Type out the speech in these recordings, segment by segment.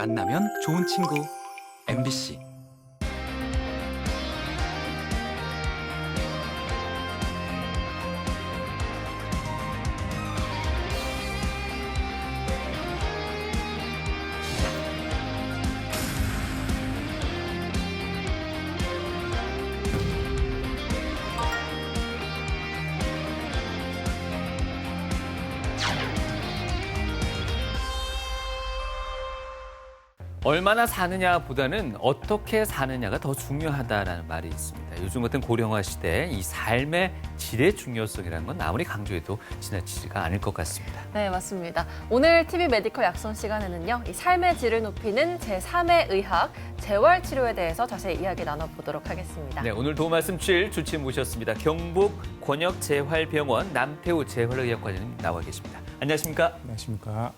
만나면 좋은 친구 MBC. 얼마나 사느냐보다는 어떻게 사느냐가 더 중요하다라는 말이 있습니다. 요즘 같은 고령화 시대에 이 삶의 질의 중요성이라는 건 아무리 강조해도 지나치지가 않을 것 같습니다. 네, 맞습니다. 오늘 TV 메디컬 약손 시간에는요, 이 삶의 질을 높이는 제3의 의학, 재활치료에 대해서 자세히 이야기 나눠보도록 하겠습니다. 네, 오늘 도움 말씀 주실 주치의 모셨습니다. 경북 권역재활병원 남태우 재활의학과장님 나와 계십니다. 안녕하십니까? 안녕하십니까.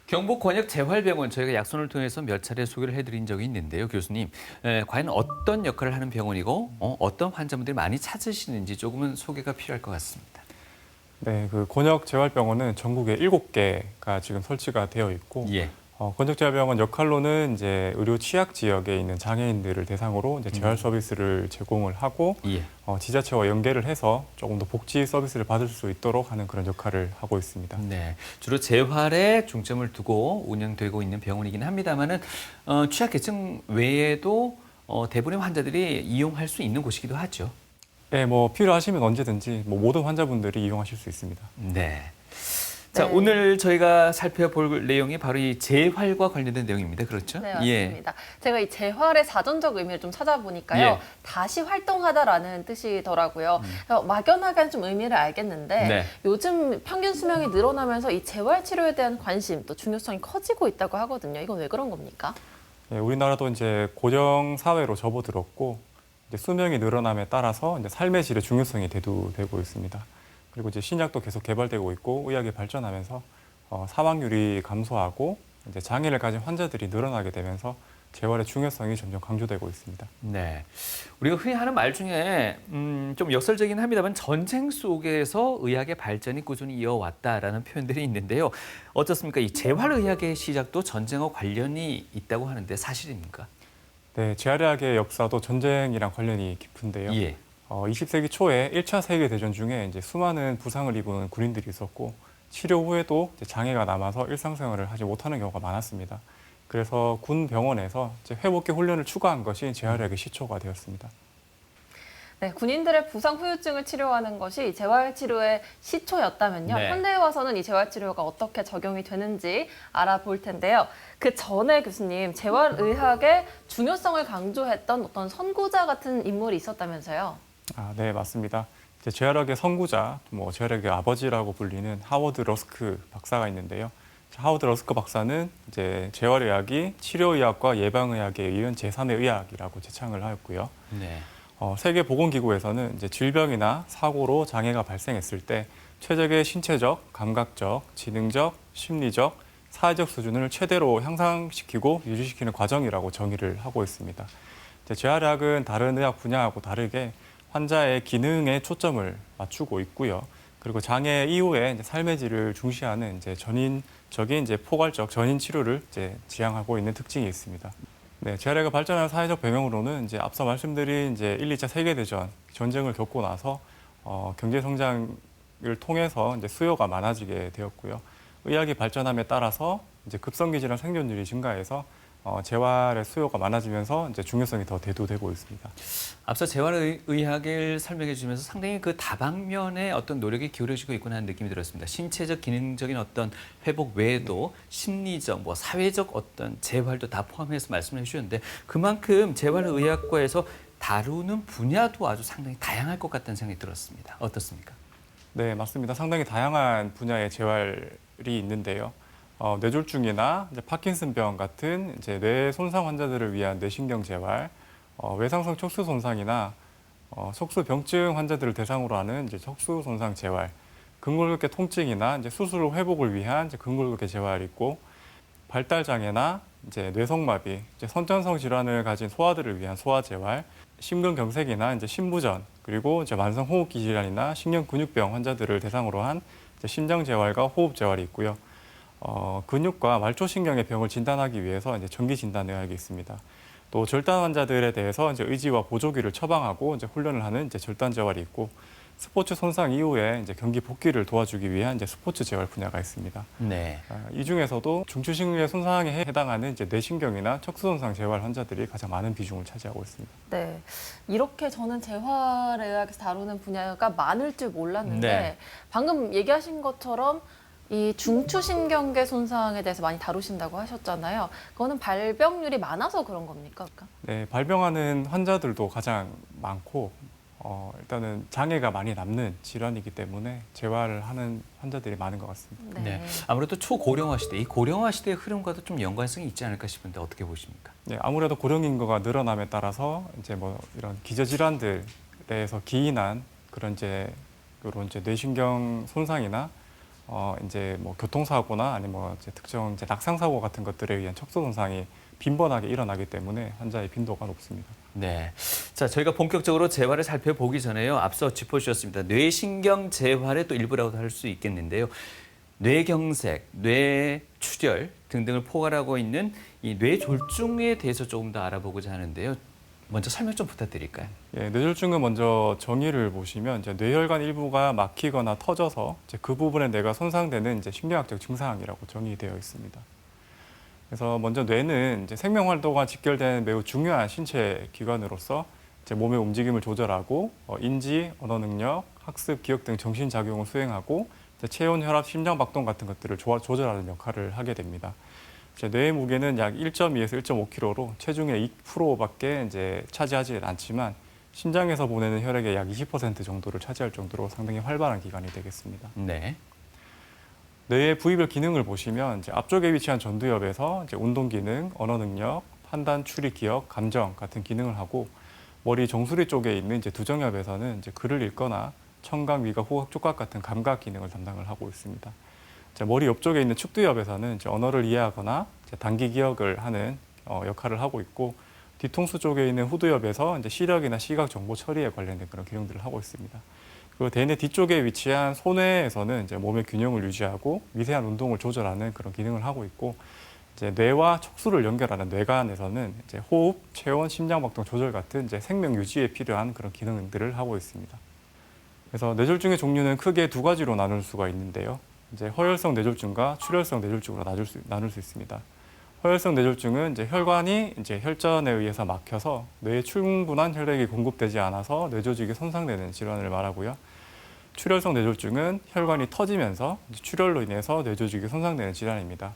경북 권역재활병원 저희가 약손을 통해서 몇 차례 소개를 해드린 적이 있는데요. 교수님, 과연 어떤 역할을 하는 병원이고 어떤 환자분들이 많이 찾으시는지 조금은 소개가 필요할 것 같습니다. 네, 그 권역재활병원은 전국에 7개가 지금 설치가 되어 있고, 예. 권역재활병원 역할로는 이제 의료 취약 지역에 있는 장애인들을 대상으로 이제 재활 서비스를 제공을 하고, 예. 지자체와 연계를 해서 조금 더 복지 서비스를 받을 수 있도록 하는 그런 역할을 하고 있습니다. 네, 주로 재활에 중점을 두고 운영되고 있는 병원이긴 합니다만은 취약계층 외에도 대부분의 환자들이 이용할 수 있는 곳이기도 하죠. 네, 뭐 필요하시면 언제든지 모든 환자분들이 이용하실 수 있습니다. 네. 자, 네. 오늘 저희가 살펴볼 내용이 바로 이 재활과 관련된 내용입니다. 그렇죠? 네, 예. 맞습니다. 제가 이 재활의 사전적 의미를 좀 찾아보니까요, 예. 다시 활동하다라는 뜻이더라고요. 막연하게 좀 의미를 알겠는데, 네. 요즘 평균 수명이 늘어나면서 이 재활치료에 대한 관심, 또 중요성이 커지고 있다고 하거든요. 이건 왜 그런 겁니까? 네, 우리나라도 이제 고령 사회로 접어들었고, 이제 수명이 늘어남에 따라서 이제 삶의 질의 중요성이 대두되고 있습니다. 그리고 이제 신약도 계속 개발되고 있고 의학이 발전하면서 사망률이 감소하고 이제 장애를 가진 환자들이 늘어나게 되면서 재활의 중요성이 점점 강조되고 있습니다. 네. 우리가 흔히 하는 말 중에 좀 역설적이긴 합니다만 전쟁 속에서 의학의 발전이 꾸준히 이어왔다라는 표현들이 있는데요. 어떻습니까? 이 재활의학의 시작도 전쟁과 관련이 있다고 하는데 사실입니까? 네, 재활의학의 역사도 전쟁이랑 관련이 깊은데요. 예. 20세기 초에 1차 세계대전 중에 이제 수많은 부상을 입은 군인들이 있었고 치료 후에도 이제 장애가 남아서 일상생활을 하지 못하는 경우가 많았습니다. 그래서 군 병원에서 이제 회복기 훈련을 추가한 것이 재활의학의 시초가 되었습니다. 네, 군인들의 부상 후유증을 치료하는 것이 재활치료의 시초였다면요. 네. 현대에 와서는 이 재활치료가 어떻게 적용이 되는지 알아볼 텐데요. 그 전에 교수님, 재활의학의 중요성을 강조했던 어떤 선구자 같은 인물이 있었다면서요. 네, 맞습니다. 이제 재활학의 선구자, 재활학의 아버지라고 불리는 하워드 러스크 박사가 있는데요. 하워드 러스크 박사는 이제 재활의학이 치료의학과 예방의학에 이은 제3의 의학이라고 제창을 하였고요. 네. 세계보건기구에서는 이제 질병이나 사고로 장애가 발생했을 때 최적의 신체적, 감각적, 지능적, 심리적, 사회적 수준을 최대로 향상시키고 유지시키는 과정이라고 정의를 하고 있습니다. 재활의학은 다른 의학 분야하고 다르게 환자의 기능에 초점을 맞추고 있고요. 그리고 장애 이후에 이제 삶의 질을 중시하는 이제 전인적인 이제 포괄적 전인 치료를 이제 지향하고 있는 특징이 있습니다. 네, 재활의학이 발전한 사회적 배경으로는 이제 앞서 말씀드린 이제 1, 2차 세계대전 전쟁을 겪고 나서 경제 성장을 통해서 이제 수요가 많아지게 되었고요. 의학이 발전함에 따라서 이제 급성기 질환 생존율이 증가해서 재활의 수요가 많아지면서 이제 중요성이 더 대두되고 있습니다. 앞서 재활의학을 설명해 주면서 상당히 그 다방면의 어떤 노력이 기울여지고 있구나 하는 느낌이 들었습니다. 신체적, 기능적인 어떤 회복 외에도 심리적, 사회적 어떤 재활도 다 포함해서 말씀을 해주셨는데 그만큼 재활의학과에서 다루는 분야도 아주 상당히 다양할 것 같다는 생각이 들었습니다. 어떻습니까? 네, 맞습니다. 상당히 다양한 분야의 재활이 있는데요. 뇌졸중이나 이제 파킨슨병 같은 이제 뇌 손상 환자들을 위한 뇌신경 재활, 외상성 척수 손상이나 척수 병증 환자들을 대상으로 하는 이제 척수 손상 재활, 근골격계 통증이나 이제 수술 후 회복을 위한 이제 근골격계 재활이 있고, 발달 장애나 이제 뇌성마비, 이제 선천성 질환을 가진 소아들을 위한 소아 재활, 심근경색이나 이제 심부전, 그리고 이제 만성 호흡기 질환이나 식년 근육병 환자들을 대상으로 한 이제 심장 재활과 호흡 재활이 있고요. 근육과 말초신경의 병을 진단하기 위해서 이제 전기 진단 의학이 있습니다. 또 절단 환자들에 대해서 이제 의지와 보조기를 처방하고 이제 훈련을 하는 이제 절단 재활이 있고, 스포츠 손상 이후에 이제 경기 복귀를 도와주기 위한 이제 스포츠 재활 분야가 있습니다. 네. 이 중에서도 중추신경의 손상에 해당하는 이제 뇌신경이나 척수 손상 재활 환자들이 가장 많은 비중을 차지하고 있습니다. 네, 이렇게 저는 재활의학에서 다루는 분야가 많을 줄 몰랐는데 네. 방금 얘기하신 것처럼 이 중추신경계 손상에 대해서 많이 다루신다고 하셨잖아요. 그거는 발병률이 많아서 그런 겁니까? 네, 발병하는 환자들도 가장 많고, 일단은 장애가 많이 남는 질환이기 때문에 재활을 하는 환자들이 많은 것 같습니다. 네. 아무래도 초고령화 시대, 이 고령화 시대의 흐름과도 좀 연관성이 있지 않을까 싶은데 어떻게 보십니까? 네, 아무래도 고령 인구가 늘어남에 따라서 이제 뭐 이런 기저질환들에서 기인한 그런 이제 뇌신경 손상이나 이제 뭐 교통사고나 아니면 뭐 이제 특정 이제 낙상사고 같은 것들에 의한 척수 손상이 빈번하게 일어나기 때문에 환자의 빈도가 높습니다. 네. 자, 저희가 본격적으로 재활을 살펴보기 전에요. 앞서 짚어주셨습니다. 뇌신경 재활의 또 일부라고 할 수 있겠는데요. 뇌경색, 뇌출혈 등등을 포괄하고 있는 이 뇌졸중에 대해서 조금 더 알아보고자 하는데요. 먼저 설명 좀 부탁드릴까요? 예, 뇌졸중은 먼저 정의를 보시면 이제 뇌혈관 일부가 막히거나 터져서 이제 그 부분에 뇌가 손상되는 이제 심리학적 증상이라고 정의되어 있습니다. 그래서 먼저 뇌는 이제 생명 활동과 직결된 매우 중요한 신체 기관으로서 이제 몸의 움직임을 조절하고 인지, 언어 능력, 학습, 기억 등 정신 작용을 수행하고 이제 체온, 혈압, 심장 박동 같은 것들을 조절하는 역할을 하게 됩니다. 이제 뇌의 무게는 약 1.2에서 1.5kg로 체중의 2%밖에 이제 차지하지 않지만 심장에서 보내는 혈액의 약 20% 정도를 차지할 정도로 상당히 활발한 기관이 되겠습니다. 네. 뇌의 부위별 기능을 보시면 이제 앞쪽에 위치한 전두엽에서 이제 운동 기능, 언어 능력, 판단, 추리, 기억, 감정 같은 기능을 하고, 머리 정수리 쪽에 있는 이제 두정엽에서는 이제 글을 읽거나 청각, 미각, 후각, 촉각 같은 감각 기능을 담당을 하고 있습니다. 이제 머리 옆쪽에 있는 축두엽에서는 이제 언어를 이해하거나 이제 단기 기억을 하는 역할을 하고 있고, 뒤통수 쪽에 있는 후두엽에서 이제 시력이나 시각 정보 처리에 관련된 그런 기능들을 하고 있습니다. 그리고 대뇌 뒤쪽에 위치한 소뇌에서는 이제 몸의 균형을 유지하고 미세한 운동을 조절하는 그런 기능을 하고 있고, 이제 뇌와 척수를 연결하는 뇌관에서는 이제 호흡, 체온, 심장박동 조절 같은 이제 생명 유지에 필요한 그런 기능들을 하고 있습니다. 그래서 뇌졸중의 종류는 크게 두 가지로 나눌 수가 있는데요. 이제 허혈성 뇌졸중과 출혈성 뇌졸중으로 나눌 수 있습니다. 허혈성 뇌졸중은 이제 혈관이 이제 혈전에 의해서 막혀서 뇌에 충분한 혈액이 공급되지 않아서 뇌조직이 손상되는 질환을 말하고요. 출혈성 뇌졸중은 혈관이 터지면서 출혈로 인해서 뇌조직이 손상되는 질환입니다.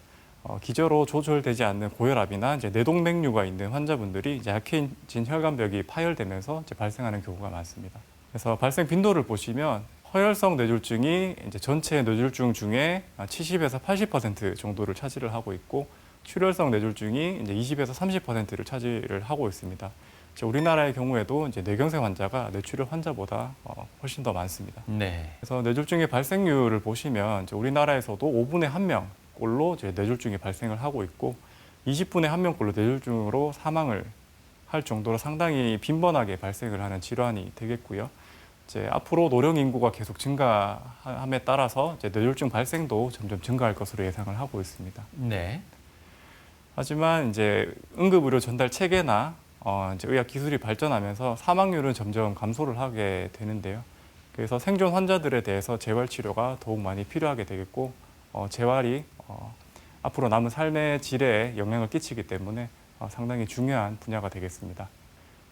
기저로 조절되지 않는 고혈압이나 이제 뇌동맥류가 있는 환자분들이 이제 약해진 혈관벽이 파열되면서 이제 발생하는 경우가 많습니다. 그래서 발생 빈도를 보시면 허혈성 뇌졸중이 이제 전체 뇌졸중 중에 70에서 80% 정도를 차지를 하고 있고, 출혈성 뇌졸중이 이제 20에서 30%를 차지를 하고 있습니다. 우리나라의 경우에도 이제 뇌경색 환자가 뇌출혈 환자보다 훨씬 더 많습니다. 네. 그래서 뇌졸중의 발생률을 보시면 이제 우리나라에서도 5분에 1명꼴로 이제 뇌졸중이 발생을 하고 있고, 20분에 1명꼴로 뇌졸중으로 사망을 할 정도로 상당히 빈번하게 발생을 하는 질환이 되겠고요. 이제 앞으로 노령 인구가 계속 증가함에 따라서 이제 뇌졸중 발생도 점점 증가할 것으로 예상을 하고 있습니다. 네. 하지만 이제 응급의료 전달 체계나 이제 의학 기술이 발전하면서 사망률은 점점 감소를 하게 되는데요. 그래서 생존 환자들에 대해서 재활 치료가 더욱 많이 필요하게 되겠고, 재활이 앞으로 남은 삶의 질에 영향을 끼치기 때문에 상당히 중요한 분야가 되겠습니다.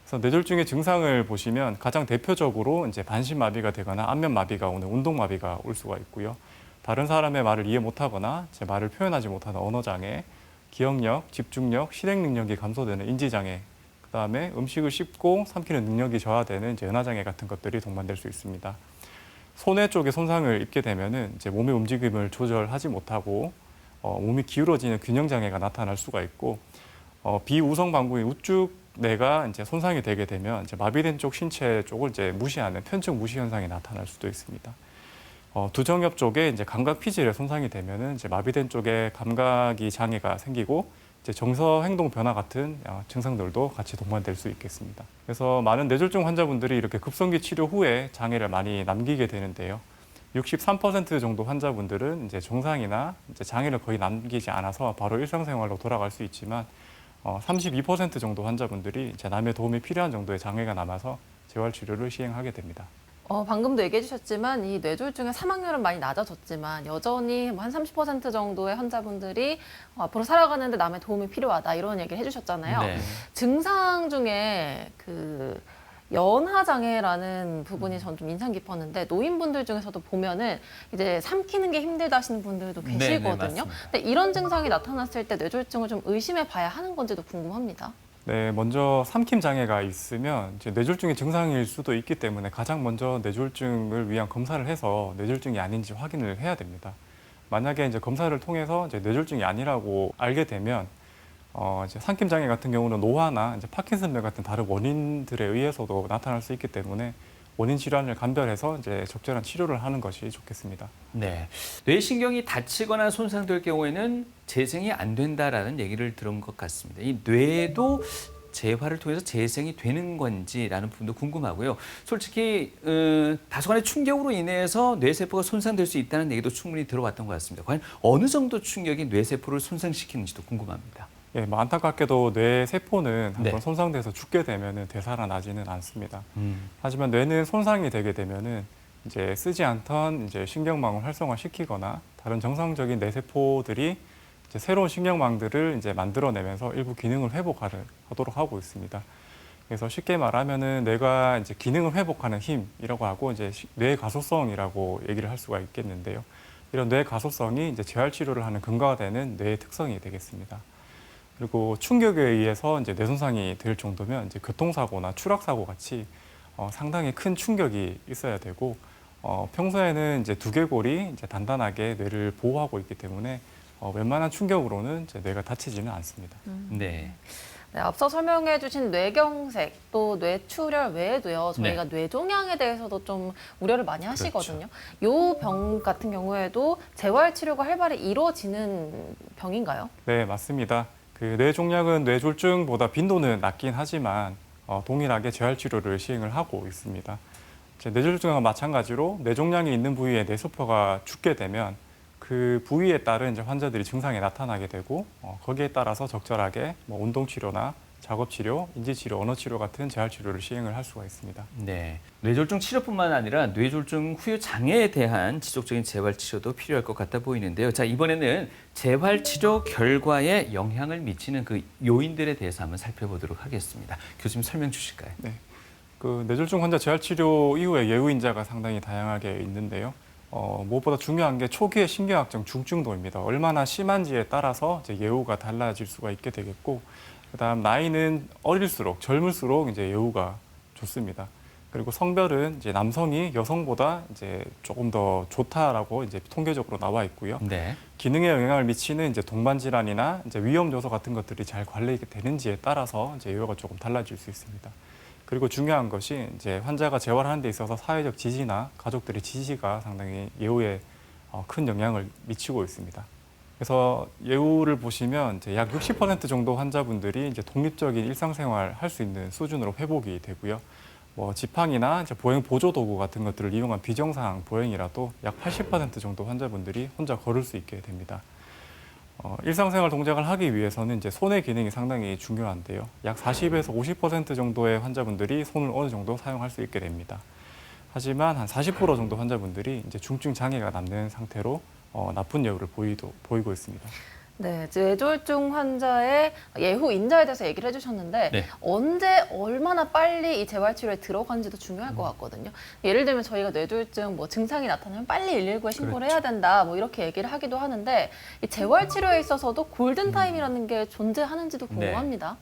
그래서 뇌졸중의 증상을 보시면 가장 대표적으로 이제 반신마비가 되거나 안면마비가 오는 운동마비가 올 수가 있고요. 다른 사람의 말을 이해 못하거나 제 말을 표현하지 못하는 언어장애, 기억력, 집중력, 실행 능력이 감소되는 인지장애, 그다음에 음식을 씹고 삼키는 능력이 저하되는 이제 연화장애 같은 것들이 동반될 수 있습니다. 손해 쪽에 손상을 입게 되면은 이제 몸의 움직임을 조절하지 못하고 몸이 기울어지는 균형 장애가 나타날 수가 있고, 비우성 방구인 우측 뇌가 이제 손상이 되게 되면 이제 마비된 쪽 신체 쪽을 이제 무시하는 편측 무시 현상이 나타날 수도 있습니다. 두정엽 쪽에 이제 감각 피질에 손상이 되면은 이제 마비된 쪽에 감각이 장애가 생기고 이제 정서 행동 변화 같은 증상들도 같이 동반될 수 있겠습니다. 그래서 많은 뇌졸중 환자분들이 이렇게 급성기 치료 후에 장애를 많이 남기게 되는데요. 63% 정도 환자분들은 이제 정상이나 이제 장애를 거의 남기지 않아서 바로 일상생활로 돌아갈 수 있지만 32% 정도 환자분들이 이제 남의 도움이 필요한 정도의 장애가 남아서 재활 치료를 시행하게 됩니다. 방금도 얘기해 주셨지만 이 뇌졸중의 사망률은 많이 낮아졌지만 여전히 한 30% 정도의 환자분들이 앞으로 살아가는데 남의 도움이 필요하다 이런 얘기를 해주셨잖아요. 네. 증상 중에 그 연하 장애라는 부분이 전 좀 인상 깊었는데 노인분들 중에서도 보면은 이제 삼키는 게 힘들다 하시는 분들도 네, 계시거든요. 맞습니다. 근데 이런 증상이 나타났을 때 뇌졸중을 좀 의심해 봐야 하는 건지도 궁금합니다. 네, 먼저 삼킴 장애가 있으면 이제 뇌졸중의 증상일 수도 있기 때문에 가장 먼저 뇌졸중을 위한 검사를 해서 뇌졸중이 아닌지 확인을 해야 됩니다. 만약에 이제 검사를 통해서 이제 뇌졸중이 아니라고 알게 되면 이제 삼킴 장애 같은 경우는 노화나 이제 파킨슨병 같은 다른 원인들에 의해서도 나타날 수 있기 때문에 원인 질환을 감별해서 이제 적절한 치료를 하는 것이 좋겠습니다. 네. 뇌신경이 다치거나 손상될 경우에는 재생이 안 된다라는 얘기를 들은 것 같습니다. 이 뇌도 재활을 통해서 재생이 되는 건지라는 부분도 궁금하고요. 솔직히 다소간의 충격으로 인해서 뇌세포가 손상될 수 있다는 얘기도 충분히 들어왔던 것 같습니다. 과연 어느 정도 충격이 뇌세포를 손상시키는지도 궁금합니다. 예, 뭐 안타깝게도 뇌 세포는 한번 네. 손상돼서 죽게 되면은 되살아나지는 않습니다. 하지만 뇌는 손상이 되게 되면은 이제 쓰지 않던 이제 신경망을 활성화시키거나 다른 정상적인 뇌 세포들이 이제 새로운 신경망들을 이제 만들어내면서 일부 기능을 회복하도록 하고 있습니다. 그래서 쉽게 말하면은 뇌가 이제 기능을 회복하는 힘이라고 하고 이제 뇌 가소성이라고 얘기를 할 수가 있겠는데요. 이런 뇌 가소성이 이제 재활 치료를 하는 근거가 되는 뇌의 특성이 되겠습니다. 그리고 충격에 의해서 이제 뇌 손상이 될 정도면 이제 교통사고나 추락사고 같이 상당히 큰 충격이 있어야 되고 평소에는 이제 두개골이 이제 단단하게 뇌를 보호하고 있기 때문에 웬만한 충격으로는 이제 뇌가 다치지는 않습니다. 네. 네, 앞서 설명해 주신 뇌경색 또 뇌출혈 외에도요. 저희가 네. 뇌종양에 대해서도 좀 우려를 많이 하시거든요. 요 병 같은 경우에도 재활 치료가 활발히 이루어지는 병인가요? 네, 맞습니다. 그 뇌종양은 뇌졸중보다 빈도는 낮긴 하지만 동일하게 재활 치료를 시행을 하고 있습니다. 뇌졸중과 마찬가지로 뇌종양이 있는 부위에 뇌세포가 죽게 되면 그 부위에 따른 이제 환자들이 증상이 나타나게 되고 거기에 따라서 적절하게 뭐 운동 치료나 작업 치료, 인지 치료, 언어 치료 같은 재활 치료를 시행을 할 수가 있습니다. 네. 뇌졸중 치료뿐만 아니라 뇌졸중 후유 장애에 대한 지속적인 재활 치료도 필요할 것 같아 보이는데요. 자, 이번에는 재활 치료 결과에 영향을 미치는 그 요인들에 대해서 한번 살펴보도록 하겠습니다. 교수님 설명 주실까요? 네. 그 뇌졸중 환자 재활 치료 이후에 예후 인자가 상당히 다양하게 있는데요. 무엇보다 중요한 게 초기의 신경학적 중증도입니다. 얼마나 심한지에 따라서 이제 예후가 달라질 수가 있게 되겠고, 그다음 나이는 어릴수록 젊을수록 이제 예후가 좋습니다. 그리고 성별은 이제 남성이 여성보다 이제 조금 더 좋다라고 이제 통계적으로 나와 있고요. 네. 기능에 영향을 미치는 이제 동반 질환이나 이제 위험 요소 같은 것들이 잘 관리되는지에 따라서 이제 예후가 조금 달라질 수 있습니다. 그리고 중요한 것이 이제 환자가 재활하는 데 있어서 사회적 지지나 가족들의 지지가 상당히 예후에 큰 영향을 미치고 있습니다. 그래서 예후를 보시면 이제 약 60% 정도 환자분들이 이제 독립적인 일상생활 할 수 있는 수준으로 회복이 되고요. 뭐 지팡이나 이제 보행 보조 도구 같은 것들을 이용한 비정상 보행이라도 약 80% 정도 환자분들이 혼자 걸을 수 있게 됩니다. 일상생활 동작을 하기 위해서는 이제 손의 기능이 상당히 중요한데요. 약 40에서 50% 정도의 환자분들이 손을 어느 정도 사용할 수 있게 됩니다. 하지만 한 40% 정도 환자분들이 이제 중증 장애가 남는 상태로 나쁜 예후를 보이고 있습니다. 네, 뇌졸중 환자의 예후 인자에 대해서 얘기를 해주셨는데 네. 언제 얼마나 빨리 이 재활 치료에 들어간지도 중요할 것 같거든요. 예를 들면 저희가 뇌졸중 뭐 증상이 나타나면 빨리 119에 신고를 해야 된다, 뭐 이렇게 얘기를 하기도 하는데 이 재활 치료에 있어서도 골든 타임이라는 게 존재하는지도 궁금합니다.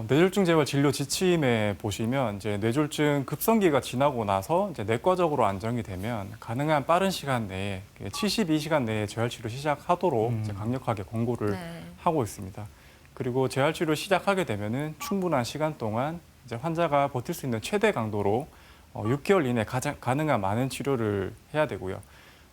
뇌졸중 재활 진료 지침에 보시면 이제 뇌졸중 급성기가 지나고 나서 이제 내과적으로 안정이 되면 가능한 빠른 시간 내에 72시간 내에 재활 치료 시작하도록 이제 강력하게 권고를 네. 하고 있습니다. 그리고 재활치료 시작하게 되면은 충분한 시간 동안 이제 환자가 버틸 수 있는 최대 강도로 6개월 이내 가능한 많은 치료를 해야 되고요.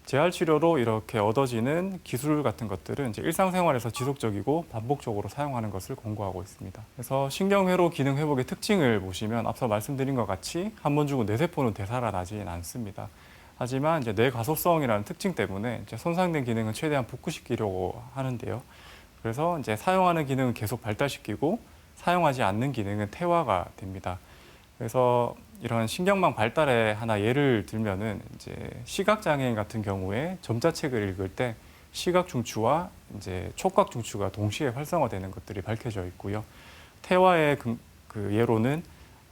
재활치료로 이렇게 얻어지는 기술 같은 것들은 이제 일상생활에서 지속적이고 반복적으로 사용하는 것을 권고하고 있습니다. 그래서 신경회로 기능 회복의 특징을 보시면 앞서 말씀드린 것 같이 한 번 죽은 뇌세포는 되살아나지는 않습니다. 하지만 이제 뇌가소성이라는 특징 때문에 이제 손상된 기능은 최대한 복구시키려고 하는데요. 그래서 이제 사용하는 기능은 계속 발달시키고 사용하지 않는 기능은 퇴화가 됩니다. 그래서 이런 신경망 발달의 하나 예를 들면은 이제 시각 장애인 같은 경우에 점자책을 읽을 때 시각 중추와 이제 촉각 중추가 동시에 활성화되는 것들이 밝혀져 있고요. 퇴화의 그 예로는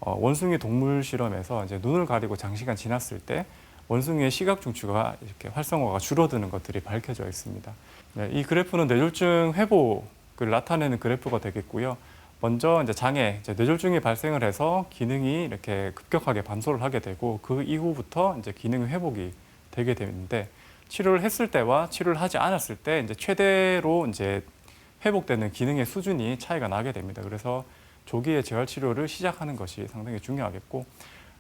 원숭이 동물 실험에서 이제 눈을 가리고 장시간 지났을 때 원숭이의 시각 중추가 이렇게 활성화가 줄어드는 것들이 밝혀져 있습니다. 네, 이 그래프는 뇌졸중 회복을 나타내는 그래프가 되겠고요. 먼저 이제 뇌졸중이 발생을 해서 기능이 이렇게 급격하게 감소를 하게 되고 그 이후부터 이제 기능 회복이 되게 되는데 치료를 했을 때와 치료를 하지 않았을 때 이제 최대로 이제 회복되는 기능의 수준이 차이가 나게 됩니다. 그래서 조기에 재활 치료를 시작하는 것이 상당히 중요하겠고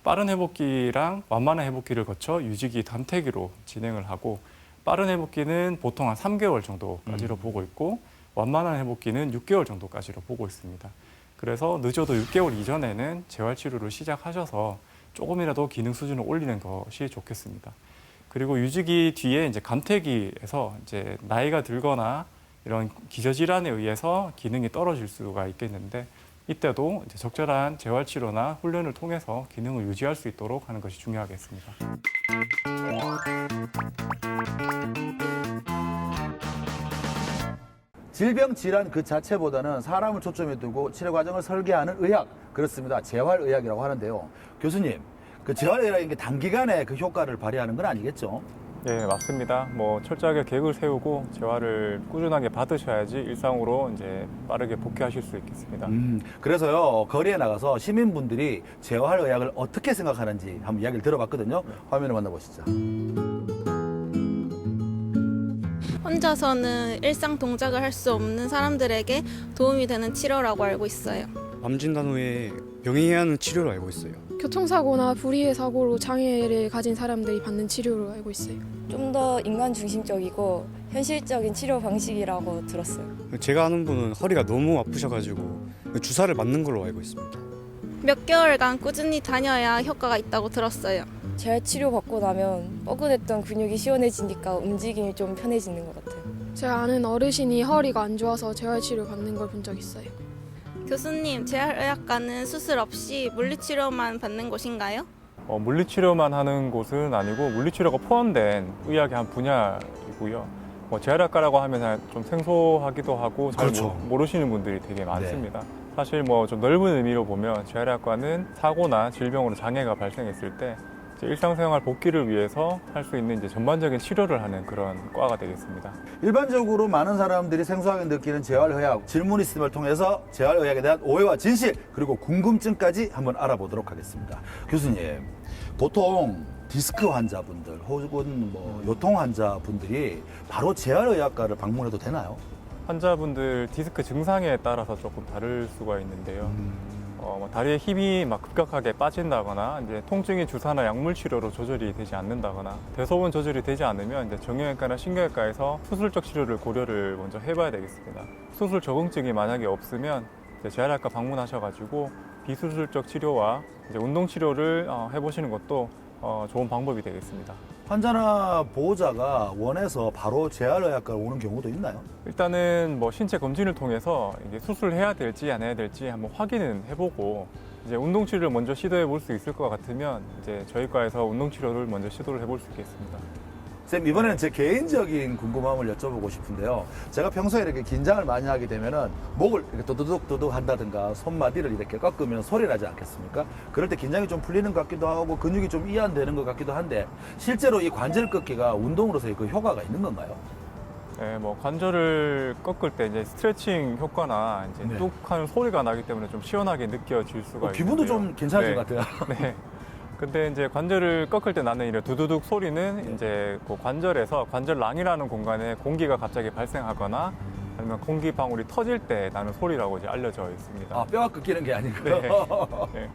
빠른 회복기랑 완만한 회복기를 거쳐 유지기, 담태기로 진행을 하고 빠른 회복기는 보통 한 3개월 정도까지로 보고 있고 완만한 회복기는 6개월 정도까지로 보고 있습니다. 그래서 늦어도 6개월 이전에는 재활치료를 시작하셔서 조금이라도 기능 수준을 올리는 것이 좋겠습니다. 그리고 유지기 뒤에 이제 감퇴기에서 이제 나이가 들거나 이런 기저질환에 의해서 기능이 떨어질 수가 있겠는데 이때도 이제 적절한 재활치료나 훈련을 통해서 기능을 유지할 수 있도록 하는 것이 중요하겠습니다. 질병 질환 그 자체보다는 사람을 초점에 두고 치료 과정을 설계하는 의학, 그렇습니다. 재활의학이라고 하는데요. 교수님, 그 재활의학인 게 단기간에 그 효과를 발휘하는 건 아니겠죠? 네, 맞습니다. 철저하게 계획을 세우고 재활을 꾸준하게 받으셔야지 일상으로 이제 빠르게 복귀하실 수 있겠습니다. 그래서요, 거리에 나가서 시민분들이 재활의학을 어떻게 생각하는지 한번 이야기를 들어봤거든요. 화면을 만나보시죠. 혼자서는 일상 동작을 할 수 없는 사람들에게 도움이 되는 치료라고 알고 있어요. 암 진단 후에 병행해야 하는 치료로 알고 있어요. 교통사고나 불의의 사고로 장애를 가진 사람들이 받는 치료로 알고 있어요. 좀 더 인간 중심적이고 현실적인 치료 방식이라고 들었어요. 제가 아는 분은 허리가 너무 아프셔가지고 주사를 맞는 걸로 알고 있습니다. 몇 개월간 꾸준히 다녀야 효과가 있다고 들었어요. 재활치료 받고 나면 뻐근했던 근육이 시원해지니까 움직임이 좀 편해지는 것 같아요. 제가 아는 어르신이 허리가 안 좋아서 재활치료 받는 걸 본 적 있어요. 교수님, 재활의학과는 수술 없이 물리치료만 받는 곳인가요? 물리치료만 하는 곳은 아니고 물리치료가 포함된 의학의 한 분야이고요. 재활학과라고 하면 좀 생소하기도 하고 잘 그렇죠. 모르시는 분들이 되게 많습니다. 사실 좀 넓은 의미로 보면 재활학과는 사고나 질병으로 장애가 발생했을 때 일상생활 복귀를 위해서 할 수 있는 이제 전반적인 치료를 하는 그런 과가 되겠습니다. 일반적으로 많은 사람들이 생소하게 느끼는 재활의학 질문 시스템을 통해서 재활의학에 대한 오해와 진실 그리고 궁금증까지 한번 알아보도록 하겠습니다. 교수님, 보통 디스크 환자분들 혹은 요통 환자분들이 바로 재활의학과를 방문해도 되나요? 환자분들 디스크 증상에 따라서 조금 다를 수가 있는데요. 다리에 힘이 막 급격하게 빠진다거나 이제 통증이 주사나 약물 치료로 조절이 되지 않는다거나 대소변 조절이 되지 않으면 이제 정형외과나 신경외과에서 수술적 치료를 고려를 먼저 해봐야 되겠습니다. 수술 적응증이 만약에 없으면 이제 재활학과 방문하셔가지고 비수술적 치료와 이제 운동 치료를 해보시는 것도 좋은 방법이 되겠습니다. 환자나 보호자가 원해서 바로 재활의학과로 오는 경우도 있나요? 일단은 신체 검진을 통해서 이제 수술을 해야 될지 안 해야 될지 한번 확인은 해보고 이제 운동 치료를 먼저 시도해 볼 수 있을 것 같으면 이제 저희 과에서 운동 치료를 먼저 시도를 해볼 수 있겠습니다. 쌤, 이번에는 제 개인적인 궁금함을 여쭤보고 싶은데요. 제가 평소에 이렇게 긴장을 많이 하게 되면은 목을 이렇게 도둑도둑 한다든가 손마디를 이렇게 꺾으면 소리 나지 않겠습니까? 그럴 때 긴장이 좀 풀리는 것 같기도 하고 근육이 좀 이완되는 것 같기도 한데 실제로 이 관절 꺾기가 운동으로서의 그 효과가 있는 건가요? 네, 관절을 꺾을 때 이제 스트레칭 효과나 이제 네. 뚝 하는 소리가 나기 때문에 좀 시원하게 느껴질 수가 있는데요. 기분도 좀 괜찮을 네. 것 같아요. 네. 근데 이제 관절을 꺾을 때 나는 이런 두두둑 소리는 이제 그 관절에서 관절랑이라는 공간에 공기가 갑자기 발생하거나 아니면 공기 방울이 터질 때 나는 소리라고 이제 알려져 있습니다. 아, 뼈가 꺾이는 게 아니고요. 네. 네.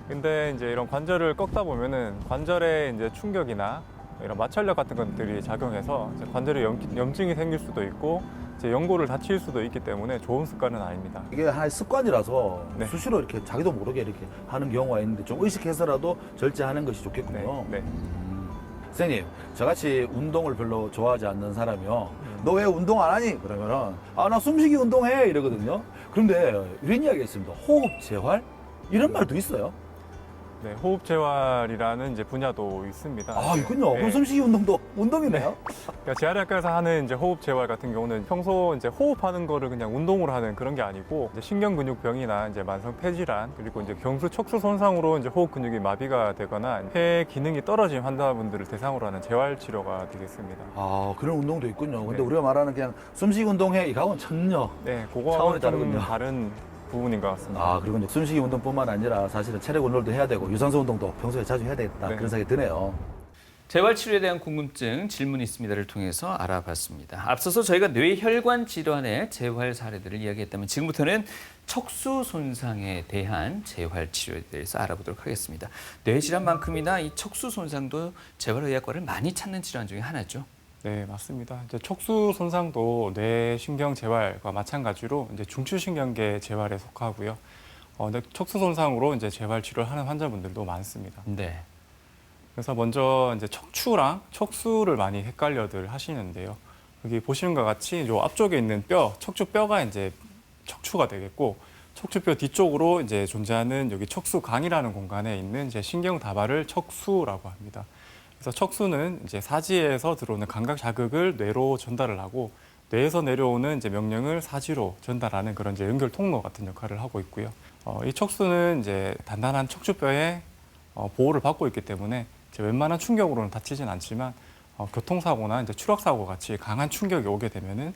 근데 이제 이런 관절을 꺾다 보면은 관절에 이제 충격이나 이런 마찰력 같은 것들이 작용해서 이제 관절에 염증이 생길 수도 있고 이제 연골을 다칠 수도 있기 때문에 좋은 습관은 아닙니다. 이게 하나의 습관이라서 네. 수시로 이렇게 자기도 모르게 이렇게 하는 경우가 있는데 좀 의식해서라도 절제하는 것이 좋겠군요. 네. 선생님, 저같이 운동을 별로 좋아하지 않는 사람이요. 너 왜 운동 안 하니? 그러면은 아, 나 숨쉬기 운동해 이러거든요. 그런데 이런 이야기가 있습니다. 호흡 재활? 이런 말도 있어요. 네, 호흡 재활이라는 이제 분야도 있습니다. 아, 있군요. 네. 그럼 숨쉬기 운동도 운동이네요. 그러니까 재활학과에서 하는 이제 호흡 재활 같은 경우는 평소 이제 호흡하는 거를 그냥 운동으로 하는 그런 게 아니고 이제 신경근육병이나 이제 만성 폐질환 그리고 이제 경수 척수 손상으로 이제 호흡 근육이 마비가 되거나 폐 기능이 떨어진 환자분들을 대상으로 하는 재활 치료가 되겠습니다. 아, 그런 운동도 있군요. 근데 네. 우리가 말하는 그냥 숨쉬기 운동해 이거하고는 전혀. 네, 차원이 그거하고는 좀 다르군요. 다른 부분인 것 같습니다. 아, 그리고 이제 숨쉬기 운동뿐만 아니라 사실은 체력 운동도 해야 되고 유산소 운동도 평소에 자주 해야 되겠다. 네. 그런 생각이 드네요. 재활치료에 대한 궁금증 질문 있습니다를 통해서 알아봤습니다. 앞서서 저희가 뇌혈관 질환의 재활 사례들을 이야기했다면 지금부터는 척수 손상에 대한 재활 치료에 대해서 알아보도록 하겠습니다. 뇌질환만큼이나 이 척수 손상도 재활의학과를 많이 찾는 질환 중에 하나죠. 네, 맞습니다. 이제 척수 손상도 뇌신경 재활과 마찬가지로 이제 중추신경계 재활에 속하고요. 척수 손상으로 이제 재활 치료를 하는 환자분들도 많습니다. 네. 그래서 먼저 이제 척추랑 척수를 많이 헷갈려들 하시는데요. 여기 보시는 것 같이 요 앞쪽에 있는 뼈, 척추뼈가 이제 척추가 되겠고, 척추뼈 뒤쪽으로 이제 존재하는 여기 척수강이라는 공간에 있는 이제 신경 다발을 척수라고 합니다. 그래서 척수는 이제 사지에서 들어오는 감각 자극을 뇌로 전달을 하고, 뇌에서 내려오는 이제 명령을 사지로 전달하는 그런 이제 연결 통로 같은 역할을 하고 있고요. 이 척수는 이제 단단한 척추뼈에 보호를 받고 있기 때문에 이제 웬만한 충격으로는 다치진 않지만 교통사고나 이제 추락사고 같이 강한 충격이 오게 되면은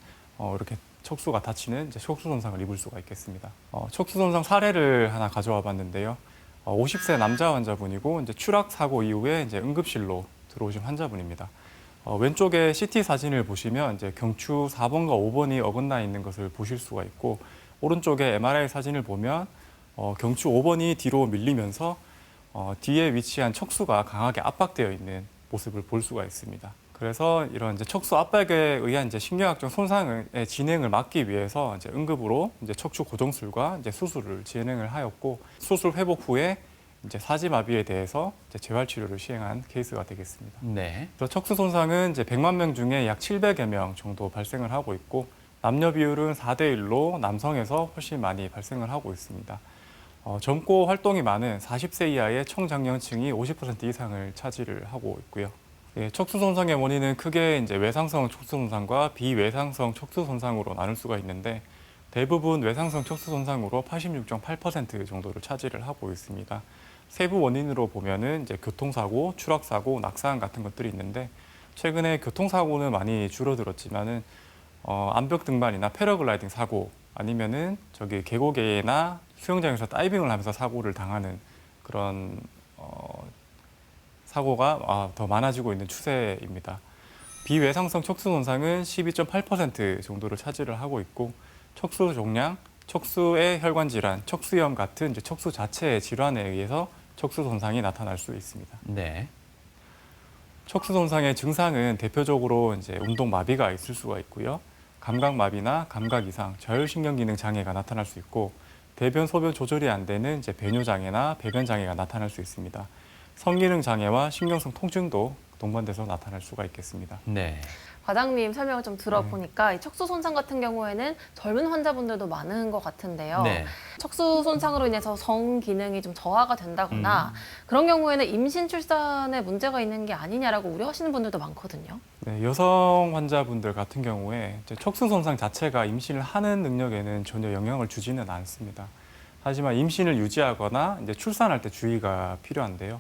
이렇게 척수가 다치는 이제 척수 손상을 입을 수가 있겠습니다. 척수 손상 사례를 하나 가져와 봤는데요. 50세 남자 환자분이고 이제 추락 사고 이후에 이제 응급실로 들어오신 환자분입니다. 왼쪽에 CT 사진을 보시면 이제 경추 4번과 5번이 어긋나 있는 것을 보실 수가 있고, 오른쪽에 MRI 사진을 보면 경추 5번이 뒤로 밀리면서 뒤에 위치한 척수가 강하게 압박되어 있는 모습을 볼 수가 있습니다. 그래서 이런 이제 척수 압박에 의한 이제 신경학적 손상의 진행을 막기 위해서 이제 응급으로 이제 척추 고정술과 이제 수술을 진행을 하였고, 수술 회복 후에 이제 사지마비에 대해서 이제 재활 치료를 시행한 케이스가 되겠습니다. 네. 그래서 척수 손상은 이제 100만 명 중에 약 700여 명 정도 발생을 하고 있고, 남녀 비율은 4대 1로 남성에서 훨씬 많이 발생을 하고 있습니다. 젊고 활동이 많은 40세 이하의 청장년층이 50% 이상을 차지를 하고 있고요. 예, 척수 손상의 원인은 크게 이제 외상성 척수 손상과 비외상성 척수 손상으로 나눌 수가 있는데, 대부분 외상성 척수 손상으로 86.8% 정도를 차지를 하고 있습니다. 세부 원인으로 보면은 이제 교통사고, 추락사고, 낙상 같은 것들이 있는데, 최근에 교통사고는 많이 줄어들었지만은 암벽 등반이나 패러글라이딩 사고, 아니면은 저기 계곡에나 수영장에서 다이빙을 하면서 사고를 당하는 그런 사고가 더 많아지고 있는 추세입니다. 비외상성 척수 손상은 12.8% 정도를 차지를 하고 있고, 척수 종양, 척수의 혈관 질환, 척수염 같은 이제 척수 자체의 질환에 의해서 척수 손상이 나타날 수 있습니다. 네. 척수 손상의 증상은 대표적으로 이제 운동 마비가 있을 수가 있고요. 감각 마비나 감각 이상, 저혈신경 기능 장애가 나타날 수 있고, 대변 소변 조절이 안 되는 이제 배뇨 장애나 배변 장애가 나타날 수 있습니다. 성기능 장애와 신경성 통증도 동반돼서 나타날 수가 있겠습니다. 네. 과장님 설명을 좀 들어보니까 이 척수 손상 같은 경우에는 젊은 환자분들도 많은 것 같은데요. 네. 척수 손상으로 인해서 성 기능이 좀 저하가 된다거나 그런 경우에는 임신 출산에 문제가 있는 게 아니냐라고 우려하시는 분들도 많거든요. 네, 여성 환자분들 같은 경우에 이제 척수 손상 자체가 임신을 하는 능력에는 전혀 영향을 주지는 않습니다. 하지만 임신을 유지하거나 이제 출산할 때 주의가 필요한데요.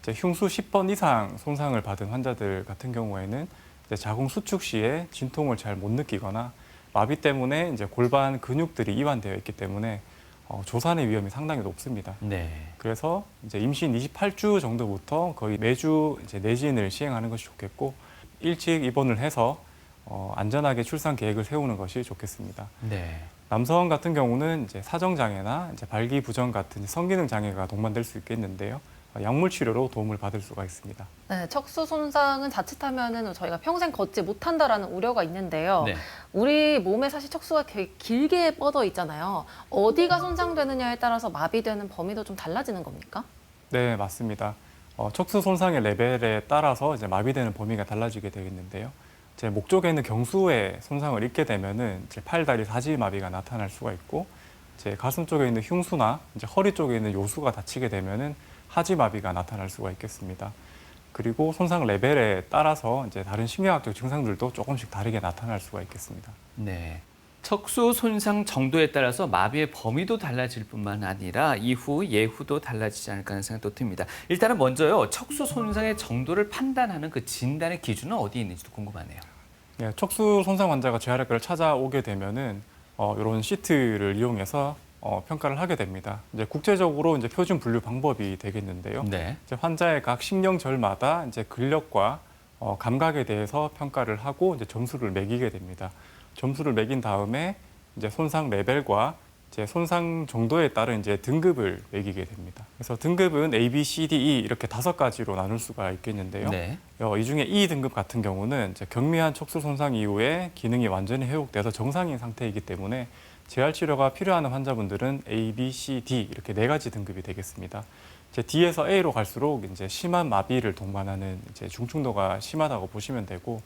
이제 흉수 10번 이상 손상을 받은 환자들 같은 경우에는 이제 자궁 수축 시에 진통을 잘 못 느끼거나 마비 때문에 이제 골반 근육들이 이완되어 있기 때문에 조산의 위험이 상당히 높습니다. 네. 그래서 이제 임신 28주 정도부터 거의 매주 이제 내진을 시행하는 것이 좋겠고, 일찍 입원을 해서 안전하게 출산 계획을 세우는 것이 좋겠습니다. 네. 남성 같은 경우는 이제 사정 장애나 이제 발기부전 같은 성기능 장애가 동반될 수 있겠는데요. 약물 치료로 도움을 받을 수가 있습니다. 네, 척수 손상은 자칫하면은 저희가 평생 걷지 못한다라는 우려가 있는데요. 네. 우리 몸에 사실 척수가 되게 길게 뻗어 있잖아요. 어디가 손상되느냐에 따라서 마비되는 범위도 좀 달라지는 겁니까? 네, 맞습니다. 척수 손상의 레벨에 따라서 이제 마비되는 범위가 달라지게 되겠는데요. 제 목 쪽에 있는 경수에 손상을 입게 되면은 이제 팔, 다리, 사지 마비가 나타날 수가 있고, 제 가슴 쪽에 있는 흉수나 이제 허리 쪽에 있는 요수가 다치게 되면은 하지 마비가 나타날 수가 있겠습니다. 그리고 손상 레벨에 따라서 이제 다른 신경학적 증상들도 조금씩 다르게 나타날 수가 있겠습니다. 네. 척수 손상 정도에 따라서 마비의 범위도 달라질 뿐만 아니라 이후 예후도 달라지지 않을까 하는 생각도 듭니다. 일단은 먼저요, 척수 손상의 정도를 판단하는 그 진단의 기준은 어디에 있는지도 궁금하네요. 네, 척수 손상 환자가 재활의학과를 찾아오게 되면은 이런 시트를 이용해서 평가를 하게 됩니다. 이제 국제적으로 이제 표준 분류 방법이 되겠는데요. 네. 이제 환자의 각 신경절마다 이제 근력과 감각에 대해서 평가를 하고 이제 점수를 매기게 됩니다. 점수를 매긴 다음에 이제 손상 레벨과 이제 손상 정도에 따른 이제 등급을 매기게 됩니다. 그래서 등급은 A, B, C, D, E 이렇게 5가지로 나눌 수가 있겠는데요. 네. 이 중에 E 등급 같은 경우는 이제 경미한 척수 손상 이후에 기능이 완전히 회복돼서 정상인 상태이기 때문에 재활 치료가 필요한 환자분들은 A, B, C, D 이렇게 4가지 등급이 되겠습니다. 이제 D에서 A로 갈수록 이제 심한 마비를 동반하는 이제 중증도가 심하다고 보시면 되고,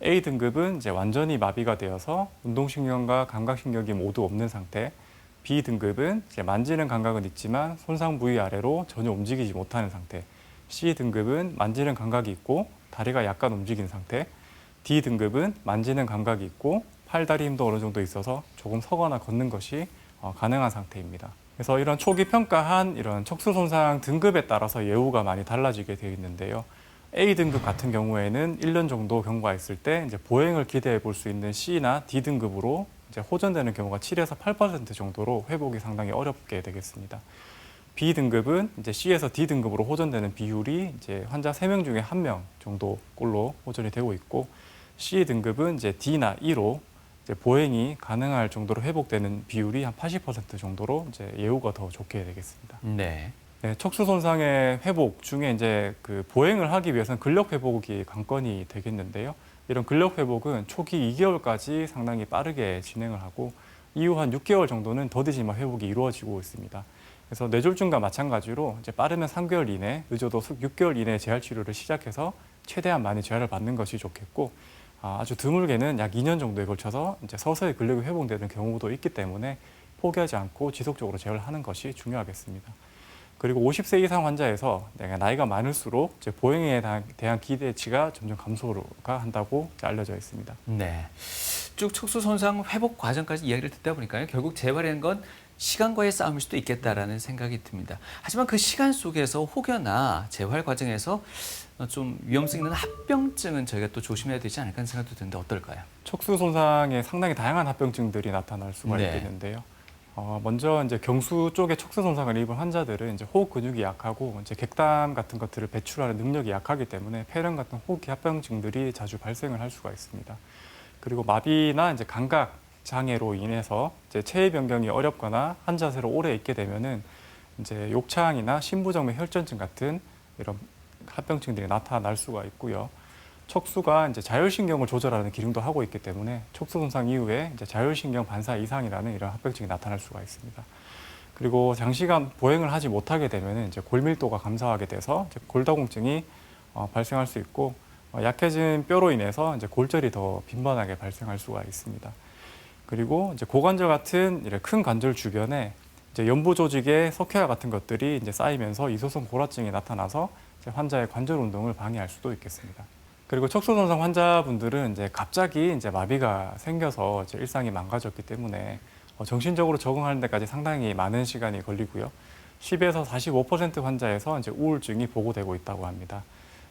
A 등급은 이제 완전히 마비가 되어서 운동신경과 감각신경이 모두 없는 상태. B 등급은 이제 만지는 감각은 있지만 손상 부위 아래로 전혀 움직이지 못하는 상태. C 등급은 만지는 감각이 있고 다리가 약간 움직인 상태. D 등급은 만지는 감각이 있고 팔, 다리 힘도 어느 정도 있어서 조금 서거나 걷는 것이 가능한 상태입니다. 그래서 이런 초기 평가한 이런 척수 손상 등급에 따라서 예후가 많이 달라지게 되어 있는데요. A 등급 같은 경우에는 1년 정도 경과했을 때 이제 보행을 기대해 볼 수 있는 C나 D 등급으로 이제 호전되는 경우가 7에서 8% 정도로 회복이 상당히 어렵게 되겠습니다. B 등급은 이제 C에서 D 등급으로 호전되는 비율이 이제 환자 3명 중에 1명 정도 꼴로 호전이 되고 있고, C 등급은 이제 D나 E로 이제 보행이 가능할 정도로 회복되는 비율이 한 80% 정도로 이제 예후가 더 좋게 되겠습니다. 네. 네, 척수 손상의 회복 중에 이제 그 보행을 하기 위해서는 근력 회복이 관건이 되겠는데요. 이런 근력 회복은 초기 2개월까지 상당히 빠르게 진행을 하고 이후 한 6개월 정도는 더디지만 회복이 이루어지고 있습니다. 그래서 뇌졸중과 마찬가지로 이제 빠르면 3개월 이내, 늦어도 6개월 이내에 재활 치료를 시작해서 최대한 많이 재활을 받는 것이 좋겠고, 아주 드물게는 약 2년 정도에 걸쳐서 이제 서서히 근력이 회복되는 경우도 있기 때문에 포기하지 않고 지속적으로 재활을 하는 것이 중요하겠습니다. 그리고 50세 이상 환자에서 나이가 많을수록 이제 보행에 대한 기대치가 점점 감소가 한다고 알려져 있습니다. 네. 쭉 척수 손상 회복 과정까지 이야기를 듣다 보니까요, 결국 재활이라는 건 시간과의 싸움일 수도 있겠다라는 생각이 듭니다. 하지만 그 시간 속에서 혹여나 재활 과정에서 좀 위험성 있는 합병증은 저희가 또 조심해야 되지 않을까 하는 생각도 드는데 어떨까요? 척수 손상에 상당히 다양한 합병증들이 나타날 수가 네. 있겠는데요. 먼저 이제 경수 쪽에 척수 손상을 입은 환자들은 이제 호흡 근육이 약하고 이제 객담 같은 것들을 배출하는 능력이 약하기 때문에 폐렴 같은 호흡기 합병증들이 자주 발생을 할 수가 있습니다. 그리고 마비나 이제 감각 장애로 인해서 이제 체위 변경이 어렵거나 한 자세로 오래 있게 되면은 이제 욕창이나 심부정맥 혈전증 같은 이런 합병증들이 나타날 수가 있고요. 척수가 이제 자율신경을 조절하는 기능도 하고 있기 때문에 척수 손상 이후에 이제 자율신경 반사 이상이라는 이런 합병증이 나타날 수가 있습니다. 그리고 장시간 보행을 하지 못하게 되면 이제 골밀도가 감소하게 돼서 이제 골다공증이 발생할 수 있고, 약해진 뼈로 인해서 이제 골절이 더 빈번하게 발생할 수가 있습니다. 그리고 이제 고관절 같은 이런 큰 관절 주변에 이제 연부 조직의 석회화 같은 것들이 이제 쌓이면서 이소성 골화증이 나타나서 이제 환자의 관절 운동을 방해할 수도 있겠습니다. 그리고 척수 손상 환자분들은 이제 갑자기 이제 마비가 생겨서 이제 일상이 망가졌기 때문에 정신적으로 적응하는 데까지 상당히 많은 시간이 걸리고요. 10에서 45% 환자에서 이제 우울증이 보고되고 있다고 합니다.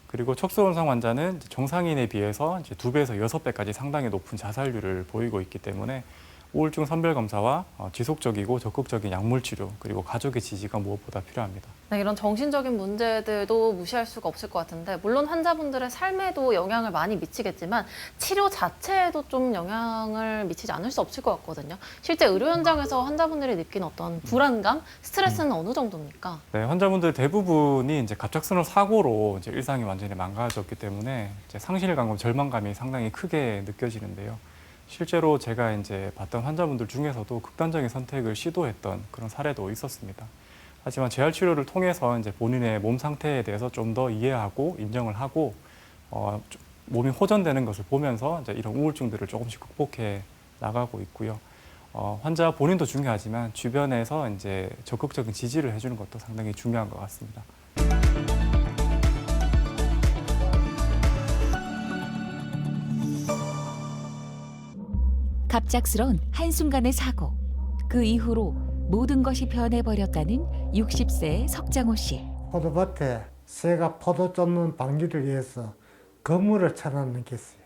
그리고 척수 손상 환자는 정상인에 비해서 이제 2배에서 6배까지 상당히 높은 자살률을 보이고 있기 때문에 우울증 선별 검사와 지속적이고 적극적인 약물 치료 그리고 가족의 지지가 무엇보다 필요합니다. 네, 이런 정신적인 문제들도 무시할 수가 없을 것 같은데 물론 환자분들의 삶에도 영향을 많이 미치겠지만 치료 자체에도 좀 영향을 미치지 않을 수 없을 것 같거든요. 실제 의료 현장에서 환자분들이 느끼는 어떤 불안감, 스트레스는 어느 정도입니까? 네, 환자분들 대부분이 이제 갑작스러운 사고로 이제 일상이 완전히 망가졌기 때문에 이제 상실감과 절망감이 상당히 크게 느껴지는데요. 실제로 제가 이제 봤던 환자분들 중에서도 극단적인 선택을 시도했던 그런 사례도 있었습니다. 하지만 재활 치료를 통해서 이제 본인의 몸 상태에 대해서 좀 더 이해하고 인정을 하고 몸이 호전되는 것을 보면서 이제 이런 우울증들을 조금씩 극복해 나가고 있고요. 환자 본인도 중요하지만 주변에서 이제 적극적인 지지를 해주는 것도 상당히 중요한 것 같습니다. 갑작스런 한순간의 사고. 그 이후로 모든 것이 변해버렸다는 60세의 석장호 씨. 포도밭에 새가 포도 쫓는 방지를 위해서 건물을 쳐놨는 게 있어요.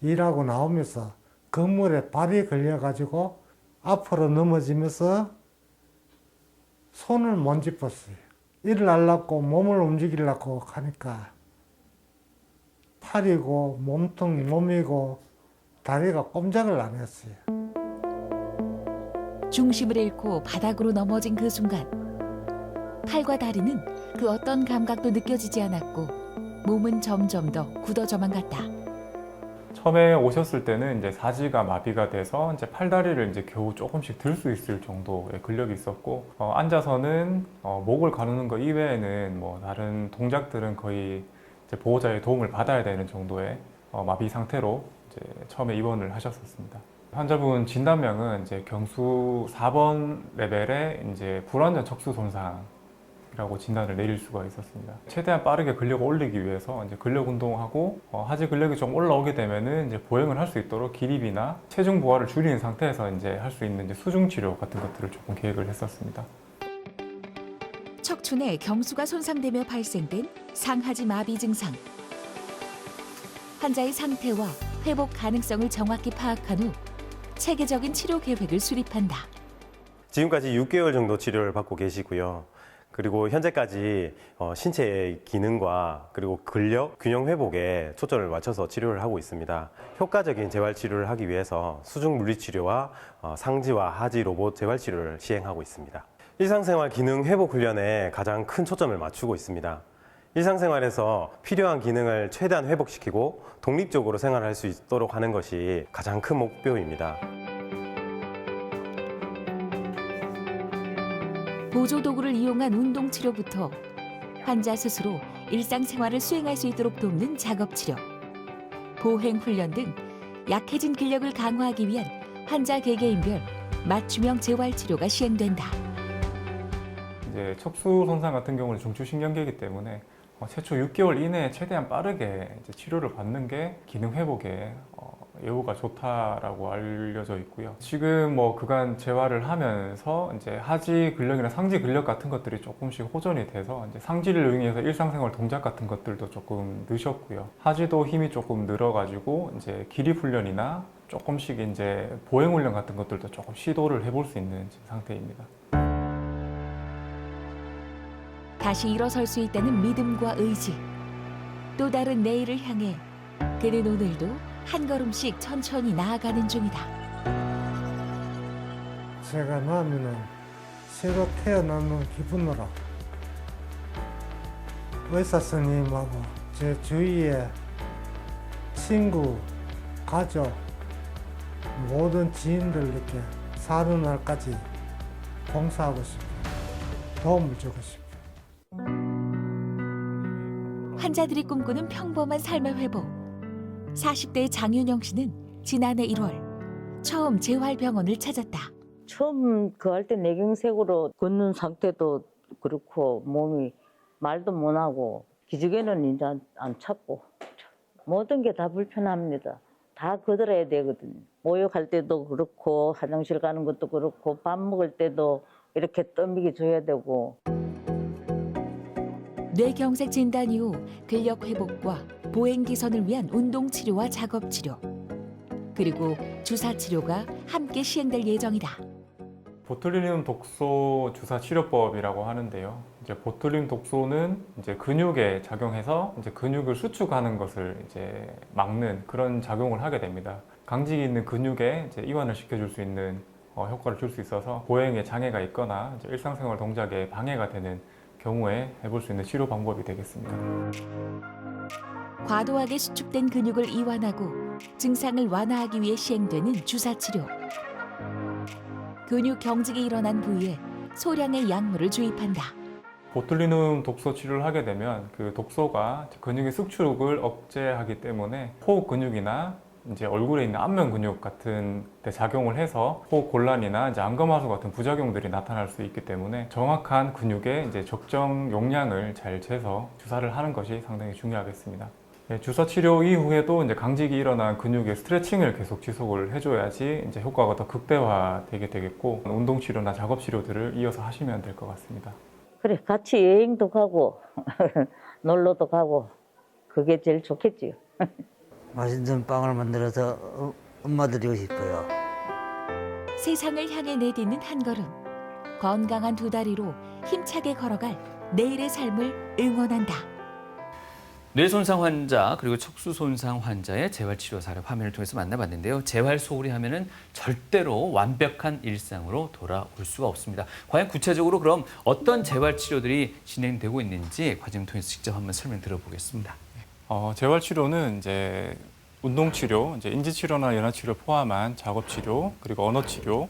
일하고 나오면서 건물에 발이 걸려가지고 앞으로 넘어지면서 손을 못 짚었어요. 일을 하려고 몸을 움직이려고 하니까 팔이고 몸통, 몸이고 다리가 꼼짝을 안 했어요. 중심을 잃고 바닥으로 넘어진 그 순간 팔과 다리는 그 어떤 감각도 느껴지지 않았고 몸은 점점 더 굳어져만 갔다. 처음에 오셨을 때는 이제 사지가 마비가 돼서 이제 팔다리를 이제 겨우 조금씩 들 수 있을 정도의 근력이 있었고 앉아서는 목을 가누는 것 이외에는 뭐 다른 동작들은 거의 이제 보호자의 도움을 받아야 되는 정도의 마비 상태로 이제 처음에 입원을 하셨었습니다. 환자분 진단명은 이제 경수 4번 레벨의 이제 불완전 척수 손상이라고 진단을 내릴 수가 있었습니다. 최대한 빠르게 근력을 올리기 위해서 이제 근력 운동하고 하지 근력이 좀 올라오게 되면은 이제 보행을 할 수 있도록 기립이나 체중 부하를 줄이는 상태에서 이제 할 수 있는 이제 수중 치료 같은 것들을 조금 계획을 했었습니다. 척추 내 경수가 손상되며 발생된 상하지 마비 증상. 환자의 상태와 회복 가능성을 정확히 파악한 후 체계적인 치료 계획을 수립한다. 지금까지 6개월 정도 치료를 받고 계시고요. 그리고 현재까지 신체의 기능과 그리고 근력, 균형 회복에 초점을 맞춰서 치료를 하고 있습니다. 효과적인 재활 치료를 하기 위해서 수중 물리치료와 상지와 하지 로봇 재활 치료를 시행하고 있습니다. 일상생활 기능 회복 훈련에 가장 큰 초점을 맞추고 있습니다. 일상생활에서 필요한 기능을 최대한 회복시키고 독립적으로 생활할 수 있도록 하는 것이 가장 큰 목표입니다. 보조도구를 이용한 운동치료부터 환자 스스로 일상생활을 수행할 수 있도록 돕는 작업치료, 보행훈련 등 약해진 근력을 강화하기 위한 환자 개개인별 맞춤형 재활치료가 시행된다. 이제 척수 손상 같은 경우는 중추신경계이기 때문에 최초 6개월 이내에 최대한 빠르게 이제 치료를 받는 게 기능 회복에 예후가 좋다라고 알려져 있고요. 지금 뭐 그간 재활을 하면서 이제 하지 근력이나 상지 근력 같은 것들이 조금씩 호전이 돼서 이제 상지를 이용해서 일상생활 동작 같은 것들도 조금 느셨고요. 하지도 힘이 조금 늘어가지고 이제 기립 훈련이나 조금씩 이제 보행 훈련 같은 것들도 조금 시도를 해볼 수 있는 상태입니다. 다시 일어설 수 있다는 믿음과 의지. 또 다른 내일을 향해 그는 오늘도 한 걸음씩 천천히 나아가는 중이다. 제가 나면은 새로 태어나는 기분으로 의사 선생님하고 제 주위에 친구, 가족, 모든 지인들 이렇게 사는 날까지 봉사하고 싶어요. 도움을 주고 싶어요. 환자들이 꿈꾸는 평범한 삶의 회복. 40대의 장윤영 씨는 지난해 1월 처음 재활병원을 찾았다. 처음 할 때 뇌경색으로 걷는 상태도 그렇고 몸이 말도 못하고 기저귀는 이제 안 찾고 모든 게 다 불편합니다. 다 거들어야 되거든요. 목욕할 때도 그렇고 화장실 가는 것도 그렇고 밥 먹을 때도 이렇게 떠먹이 줘야 되고. 뇌경색 진단 이후 근력 회복과 보행 개선을 위한 운동 치료와 작업 치료, 그리고 주사 치료가 함께 시행될 예정이다. 보툴리눔 독소 주사 치료법이라고 하는데요. 이제 보툴리눔 독소는 이제 근육에 작용해서 이제 근육을 수축하는 것을 이제 막는 그런 작용을 하게 됩니다. 강직이 있는 근육에 이제 이완을 시켜줄 수 있는 효과를 줄 수 있어서 보행에 장애가 있거나 이제 일상생활 동작에 방해가 되는 경우에 해볼 수 있는 치료 방법이 되겠습니다. 과도하게 수축된 근육을 이완하고 증상을 완화하기 위해 시행되는 주사 치료. 근육 경직이 일어난 부위에 소량의 약물을 주입한다. 보툴리눔 독소 치료를 하게 되면 그 독소가 근육의 수축을 억제하기 때문에 호흡 근육이나 이제 얼굴에 있는 안면 근육 같은 데 작용을 해서 호흡 곤란이나 이제 안검하수 같은 부작용들이 나타날 수 있기 때문에 정확한 근육의 이제 적정 용량을 잘 재서 주사를 하는 것이 상당히 중요하겠습니다. 주사 치료 이후에도 이제 강직이 일어난 근육의 스트레칭을 계속 지속을 해줘야지 이제 효과가 더 극대화되게 되겠고 운동 치료나 작업 치료들을 이어서 하시면 될 것 같습니다. 그래, 같이 여행도 가고 놀러도 가고 그게 제일 좋겠지요. 맛있는 빵을 만들어서 엄마 드리고 싶어요. 세상을 향해 내딛는 한 걸음. 건강한 두 다리로 힘차게 걸어갈 내일의 삶을 응원한다. 뇌 손상 환자 그리고 척수 손상 환자의 재활치료 사례 화면을 통해서 만나봤는데요. 재활 소홀히 하면은 절대로 완벽한 일상으로 돌아올 수가 없습니다. 과연 구체적으로 그럼 어떤 재활치료들이 진행되고 있는지 과정을 통해서 직접 한번 설명 들어보겠습니다. 재활치료는 이제 운동치료, 이제 인지치료나 연화치료 포함한 작업치료, 그리고 언어치료,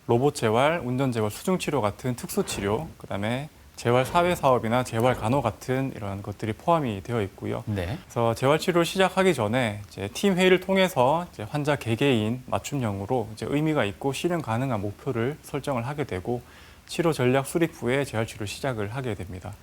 로봇재활, 운전재활, 수중치료 같은 특수치료, 그다음에 재활 사회사업이나 재활 간호 같은 이런 것들이 포함이 되어 있고요. 네. 그래서 재활 치료를 시작하기 전에 이제 팀 회의를 통해서 이제 환자 개개인 맞춤형으로 이제 의미가 있고 실현 가능한 목표를 설정을 하게 되고 치료 전략 수립 후에 재활 치료 시작을 하게 됩니다.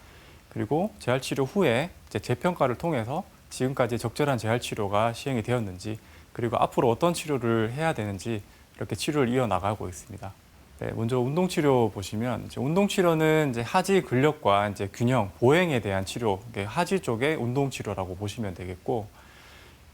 그리고 재활 치료 후에 이제 재평가를 통해서 지금까지 적절한 재활 치료가 시행이 되었는지 그리고 앞으로 어떤 치료를 해야 되는지 이렇게 치료를 이어나가고 있습니다. 네, 먼저 운동치료 보시면 이제 운동치료는 이제 하지 근력과 이제 균형, 보행에 대한 치료, 하지 쪽의 운동치료라고 보시면 되겠고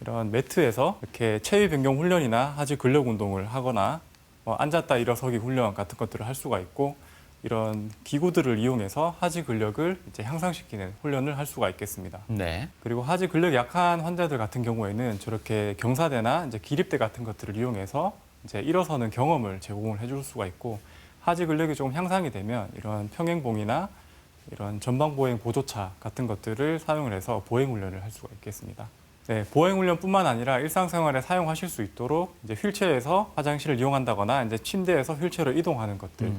이런 매트에서 이렇게 체위 변경 훈련이나 하지 근력 운동을 하거나 앉았다 일어서기 훈련 같은 것들을 할 수가 있고 이런 기구들을 이용해서 하지 근력을 이제 향상시키는 훈련을 할 수가 있겠습니다. 네. 그리고 하지 근력이 약한 환자들 같은 경우에는 저렇게 경사대나 이제 기립대 같은 것들을 이용해서 이제 일어서는 경험을 제공을 해줄 수가 있고 하지 근력이 조금 향상이 되면 이런 평행봉이나 이런 전방보행 보조차 같은 것들을 사용을 해서 보행 훈련을 할 수가 있겠습니다. 네, 보행 훈련뿐만 아니라 일상생활에 사용하실 수 있도록 이제 휠체어에서 화장실을 이용한다거나 이제 침대에서 휠체어로 이동하는 것들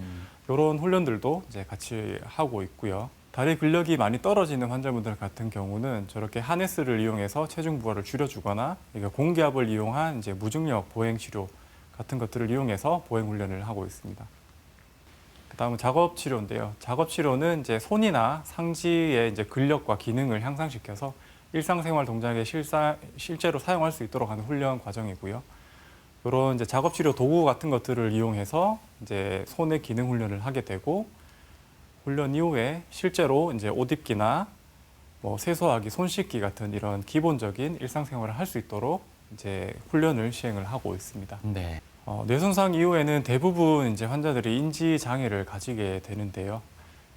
이런 훈련들도 이제 같이 하고 있고요. 다리 근력이 많이 떨어지는 환자분들 같은 경우는 저렇게 하네스를 이용해서 체중 부하를 줄여주거나 공기압을 이용한 이제 무중력 보행 치료 같은 것들을 이용해서 보행 훈련을 하고 있습니다. 그다음은 작업 치료인데요. 작업 치료는 이제 손이나 상지의 이제 근력과 기능을 향상시켜서 일상생활 동작에 실제로 사용할 수 있도록 하는 훈련 과정이고요. 이런 이제 작업 치료 도구 같은 것들을 이용해서 이제 손의 기능 훈련을 하게 되고 훈련 이후에 실제로 이제 옷 입기나 세수하기, 손 씻기 같은 이런 기본적인 일상생활을 할 수 있도록 이제 훈련을 시행을 하고 있습니다. 네. 뇌손상 이후에는 대부분 이제 환자들이 인지 장애를 가지게 되는데요.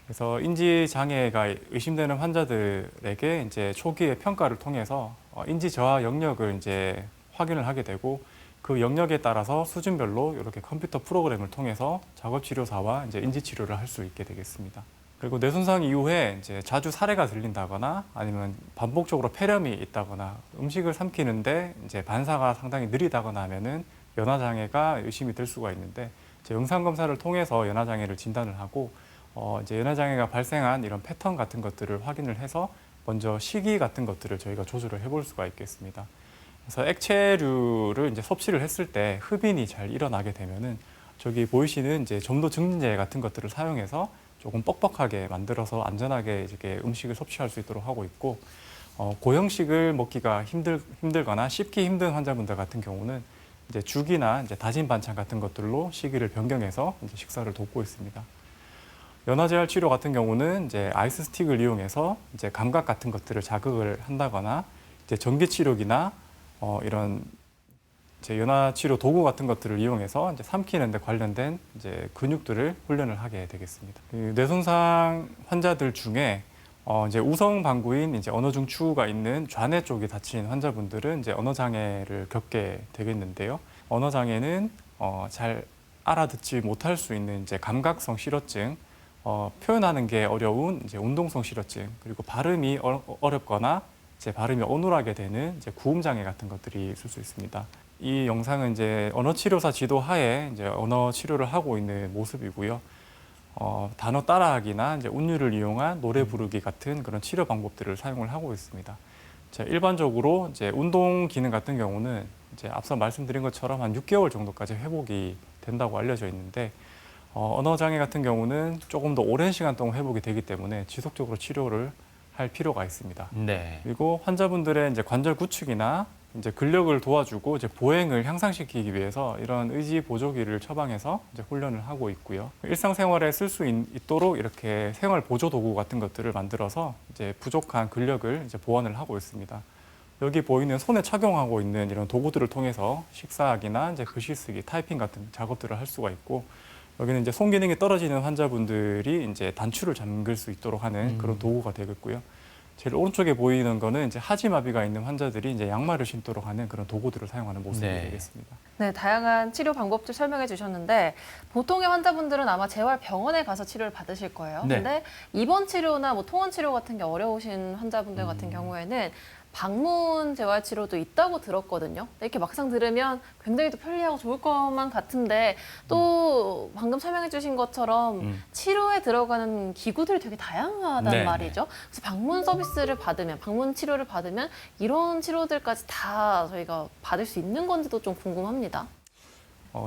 그래서 인지 장애가 의심되는 환자들에게 이제 초기의 평가를 통해서 인지 저하 영역을 이제 확인을 하게 되고 그 영역에 따라서 수준별로 이렇게 컴퓨터 프로그램을 통해서 작업 치료사와 이제 인지 치료를 할 수 있게 되겠습니다. 그리고 뇌손상 이후에 이제 자주 사례가 들린다거나 아니면 반복적으로 폐렴이 있다거나 음식을 삼키는데 이제 반사가 상당히 느리다거나 하면은 연화 장애가 의심이 될 수가 있는데 이제 영상 검사를 통해서 연화 장애를 진단을 하고 이제 연화 장애가 발생한 이런 패턴 같은 것들을 확인을 해서 먼저 식이 같은 것들을 저희가 조절을 해볼 수가 있겠습니다. 그래서 액체류를 이제 섭취를 했을 때 흡인이 잘 일어나게 되면은 저기 보이시는 이제 점도 증진제 같은 것들을 사용해서 조금 뻑뻑하게 만들어서 안전하게 이렇게 음식을 섭취할 수 있도록 하고 있고 고형식을 먹기가 힘들거나 씹기 힘든 환자분들 같은 경우는 이제 죽이나 이제 다진 반찬 같은 것들로 시기를 변경해서 이제 식사를 돕고 있습니다. 연화재활 치료 같은 경우는 이제 아이스 스틱을 이용해서 이제 감각 같은 것들을 자극을 한다거나 이제 전기 치료기나 이런 제 연화 치료 도구 같은 것들을 이용해서 이제 삼키는 데 관련된 이제 근육들을 훈련을 하게 되겠습니다. 그 뇌손상 환자들 중에 이제 우성 방구인 이제 언어중추가 있는 좌뇌 쪽이 다친 환자분들은 이제 언어 장애를 겪게 되겠는데요. 언어 장애는 잘 알아듣지 못할 수 있는 이제 감각성 실어증, 표현하는 게 어려운 이제 운동성 실어증, 그리고 발음이 어렵거나 이제 발음이 어눌하게 되는 이제 구음 장애 같은 것들이 있을 수 있습니다. 이 영상은 이제 언어치료사 지도하에 이제 언어 치료를 하고 있는 모습이고요. 단어 따라하기나 이제 운율을 이용한 노래 부르기 같은 그런 치료 방법들을 사용을 하고 있습니다. 일반적으로 이제 운동 기능 같은 경우는 이제 앞서 말씀드린 것처럼 한 6개월 정도까지 회복이 된다고 알려져 있는데 언어 장애 같은 경우는 조금 더 오랜 시간 동안 회복이 되기 때문에 지속적으로 치료를 할 필요가 있습니다. 네. 그리고 환자분들의 이제 관절 구축이나 이제 근력을 도와주고 이제 보행을 향상시키기 위해서 이런 의지 보조기를 처방해서 이제 훈련을 하고 있고요. 일상생활에 쓸 수 있도록 이렇게 생활 보조 도구 같은 것들을 만들어서 이제 부족한 근력을 이제 보완을 하고 있습니다. 여기 보이는 손에 착용하고 있는 이런 도구들을 통해서 식사하기나 이제 글씨 쓰기, 타이핑 같은 작업들을 할 수가 있고, 여기는 이제 손 기능이 떨어지는 환자분들이 이제 단추를 잠글 수 있도록 하는 그런 도구가 되겠고요. 제일 오른쪽에 보이는 거는 이제 하지마비가 있는 환자들이 이제 양말을 신도록 하는 그런 도구들을 사용하는 모습이 되겠습니다. 네, 다양한 치료 방법들 설명해 주셨는데 보통의 환자분들은 아마 재활병원에 가서 치료를 받으실 거예요. 네. 근데 입원 치료나 뭐 통원 치료 같은 게 어려우신 환자분들 같은 경우에는 방문 재활 치료도 있다고 들었거든요. 이렇게 막상 들으면 굉장히 또 편리하고 좋을 것만 같은데 또 방금 설명해 주신 것처럼 치료에 들어가는 기구들이 되게 다양하단 네. 말이죠. 그래서 방문 서비스를 받으면, 방문 치료를 받으면 이런 치료들까지 다 저희가 받을 수 있는 건지도 좀 궁금합니다.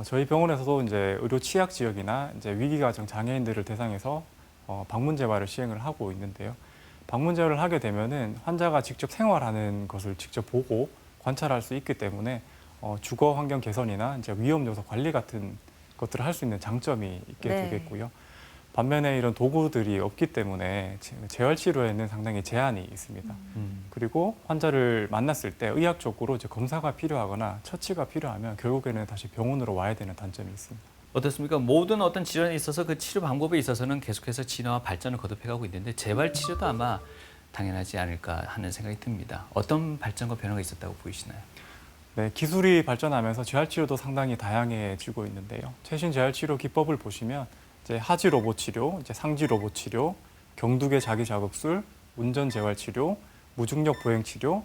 저희 병원에서도 이제 의료 취약 지역이나 이제 위기가정 장애인들을 대상해서 방문 재활을 시행을 하고 있는데요. 방문 재활을 하게 되면은 환자가 직접 생활하는 것을 직접 보고 관찰할 수 있기 때문에 주거 환경 개선이나 이제 위험 요소 관리 같은 것들을 할 수 있는 장점이 있게 되겠고요. 반면에 이런 도구들이 없기 때문에 재활 치료에는 상당히 제한이 있습니다. 그리고 환자를 만났을 때 의학적으로 이제 검사가 필요하거나 처치가 필요하면 결국에는 다시 병원으로 와야 되는 단점이 있습니다. 어떻습니까? 모든 어떤 질환에 있어서 그 치료 방법에 있어서는 계속해서 진화와 발전을 거듭해가고 있는데 재활 치료도 아마 당연하지 않을까 하는 생각이 듭니다. 어떤 발전과 변화가 있었다고 보이시나요? 네, 기술이 발전하면서 재활 치료도 상당히 다양해지고 있는데요. 최신 재활 치료 기법을 보시면 이제 하지 로봇 치료, 이제 상지 로봇 치료, 경두개 자기 자극술, 운전 재활 치료, 무중력 보행 치료,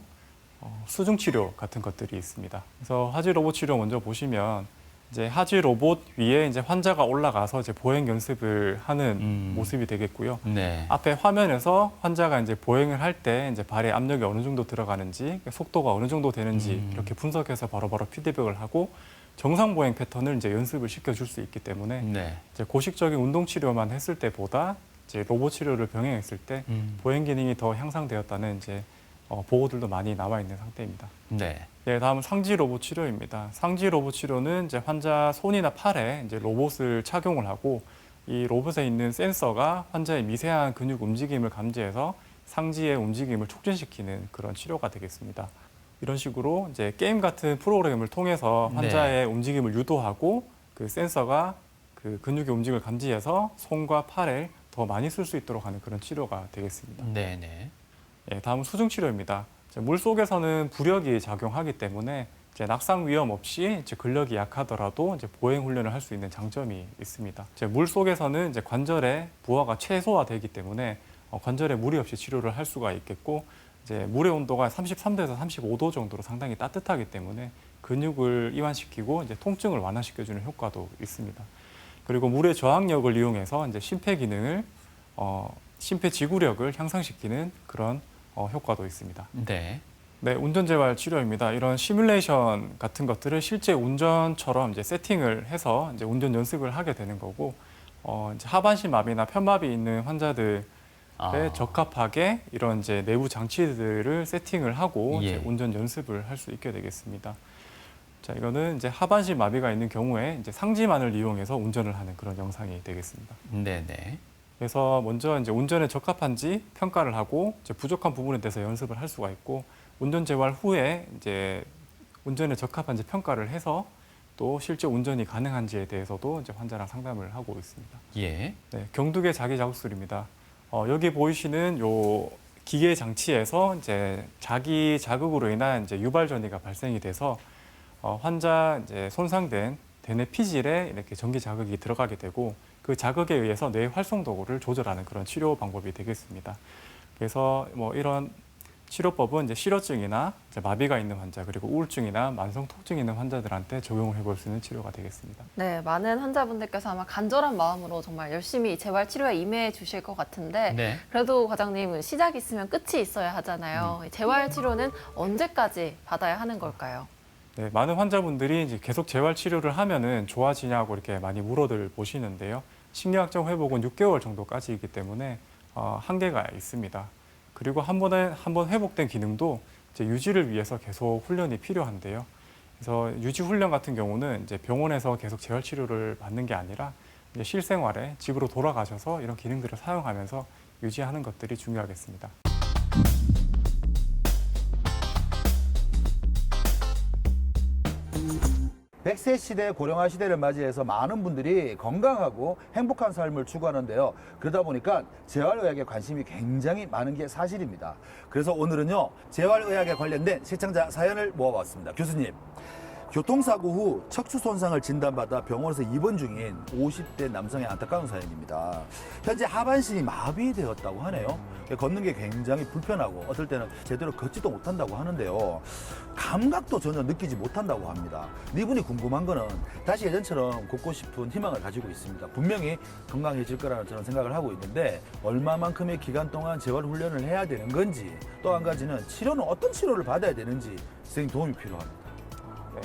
수중 치료 같은 것들이 있습니다. 그래서 하지 로봇 치료 먼저 보시면 이제 하지 로봇 위에 이제 환자가 올라가서 이제 보행 연습을 하는 모습이 되겠고요. 네. 앞에 화면에서 환자가 이제 보행을 할 때 이제 발의 압력이 어느 정도 들어가는지, 속도가 어느 정도 되는지 이렇게 분석해서 바로바로 피드백을 하고 정상 보행 패턴을 이제 연습을 시켜줄 수 있기 때문에 이제 고식적인 운동 치료만 했을 때보다 이제 로봇 치료를 병행했을 때 보행 기능이 더 향상되었다는 이제 보고들도 많이 나와 있는 상태입니다. 네. 네, 다음은 상지 로봇 치료입니다. 상지 로봇 치료는 이제 환자 손이나 팔에 이제 로봇을 착용을 하고 이 로봇에 있는 센서가 환자의 미세한 근육 움직임을 감지해서 상지의 움직임을 촉진시키는 그런 치료가 되겠습니다. 이런 식으로 이제 게임 같은 프로그램을 통해서 환자의 움직임을 유도하고 그 센서가 그 근육의 움직임을 감지해서 손과 팔에 더 많이 쓸 수 있도록 하는 그런 치료가 되겠습니다. 네네. 네, 다음은 수중 치료입니다. 물 속에서는 부력이 작용하기 때문에 이제 낙상 위험 없이 이제 근력이 약하더라도 이제 보행 훈련을 할 수 있는 장점이 있습니다. 이제 물 속에서는 이제 관절의 부하가 최소화되기 때문에 관절에 무리 없이 치료를 할 수가 있겠고, 이제 물의 온도가 33도에서 35도 정도로 상당히 따뜻하기 때문에 근육을 이완시키고 이제 통증을 완화시켜주는 효과도 있습니다. 그리고 물의 저항력을 이용해서 이제 심폐 기능을 심폐 지구력을 향상시키는 그런 효과도 있습니다. 네. 네, 운전재활 치료입니다. 이런 시뮬레이션 같은 것들을 실제 운전처럼 이제 세팅을 해서 이제 운전 연습을 하게 되는 거고, 이제 하반신 마비나 편마비 있는 환자들에 적합하게 이런 이제 내부 장치들을 세팅을 하고 이제 운전 연습을 할 수 있게 되겠습니다. 자, 이거는 이제 하반신 마비가 있는 경우에 이제 상지만을 이용해서 운전을 하는 그런 영상이 되겠습니다. 네네. 그래서 먼저 이제 운전에 적합한지 평가를 하고 이제 부족한 부분에 대해서 연습을 할 수가 있고, 운전 재활 후에 이제 운전에 적합한 이제 평가를 해서 또 실제 운전이 가능한지에 대해서도 이제 환자랑 상담을 하고 있습니다. 예. 네, 경두계 자기 자극술입니다. 여기 보이시는 요 기계 장치에서 이제 자기 자극으로 인한 이제 유발 전이가 발생이 돼서 환자 이제 손상된 대뇌 피질에 이렇게 전기 자극이 들어가게 되고 그 자극에 의해서 뇌 활성도를 조절하는 그런 치료 방법이 되겠습니다. 그래서 뭐 이런 치료법은 이제 실어증이나 이제 마비가 있는 환자 그리고 우울증이나 만성 통증이 있는 환자들한테 적용을 해볼 수 있는 치료가 되겠습니다. 네, 많은 환자분들께서 아마 간절한 마음으로 정말 열심히 재활 치료에 임해 주실 것 같은데 네. 그래도 과장님은 시작이 있으면 끝이 있어야 하잖아요. 재활 치료는 언제까지 받아야 하는 걸까요? 네, 많은 환자분들이 이제 계속 재활 치료를 하면은 좋아지냐고 이렇게 많이 물어들 보시는데요. 심리학적 회복은 6개월 정도까지이기 때문에 한계가 있습니다. 그리고 한 번 회복된 기능도 이제 유지를 위해서 계속 훈련이 필요한데요. 그래서 유지 훈련 같은 경우는 이제 병원에서 계속 재활 치료를 받는 게 아니라 이제 실생활에 집으로 돌아가셔서 이런 기능들을 사용하면서 유지하는 것들이 중요하겠습니다. 100세 시대, 고령화 시대를 맞이해서 많은 분들이 건강하고 행복한 삶을 추구하는데요. 그러다 보니까 재활의학에 관심이 굉장히 많은 게 사실입니다. 그래서 오늘은요, 재활의학에 관련된 시청자 사연을 모아봤습니다. 교수님, 교통사고 후 척추 손상을 진단받아 병원에서 입원 중인 50대 남성의 안타까운 사연입니다. 현재 하반신이 마비되었다고 하네요. 걷는 게 굉장히 불편하고 어떨 때는 제대로 걷지도 못한다고 하는데요. 감각도 전혀 느끼지 못한다고 합니다. 이분이 궁금한 거는 다시 예전처럼 걷고 싶은 희망을 가지고 있습니다. 분명히 건강해질 거라는 저는 생각을 하고 있는데 얼마만큼의 기간 동안 재활 훈련을 해야 되는 건지 또 한 가지는 치료는 어떤 치료를 받아야 되는지 선생님 도움이 필요합니다. 네.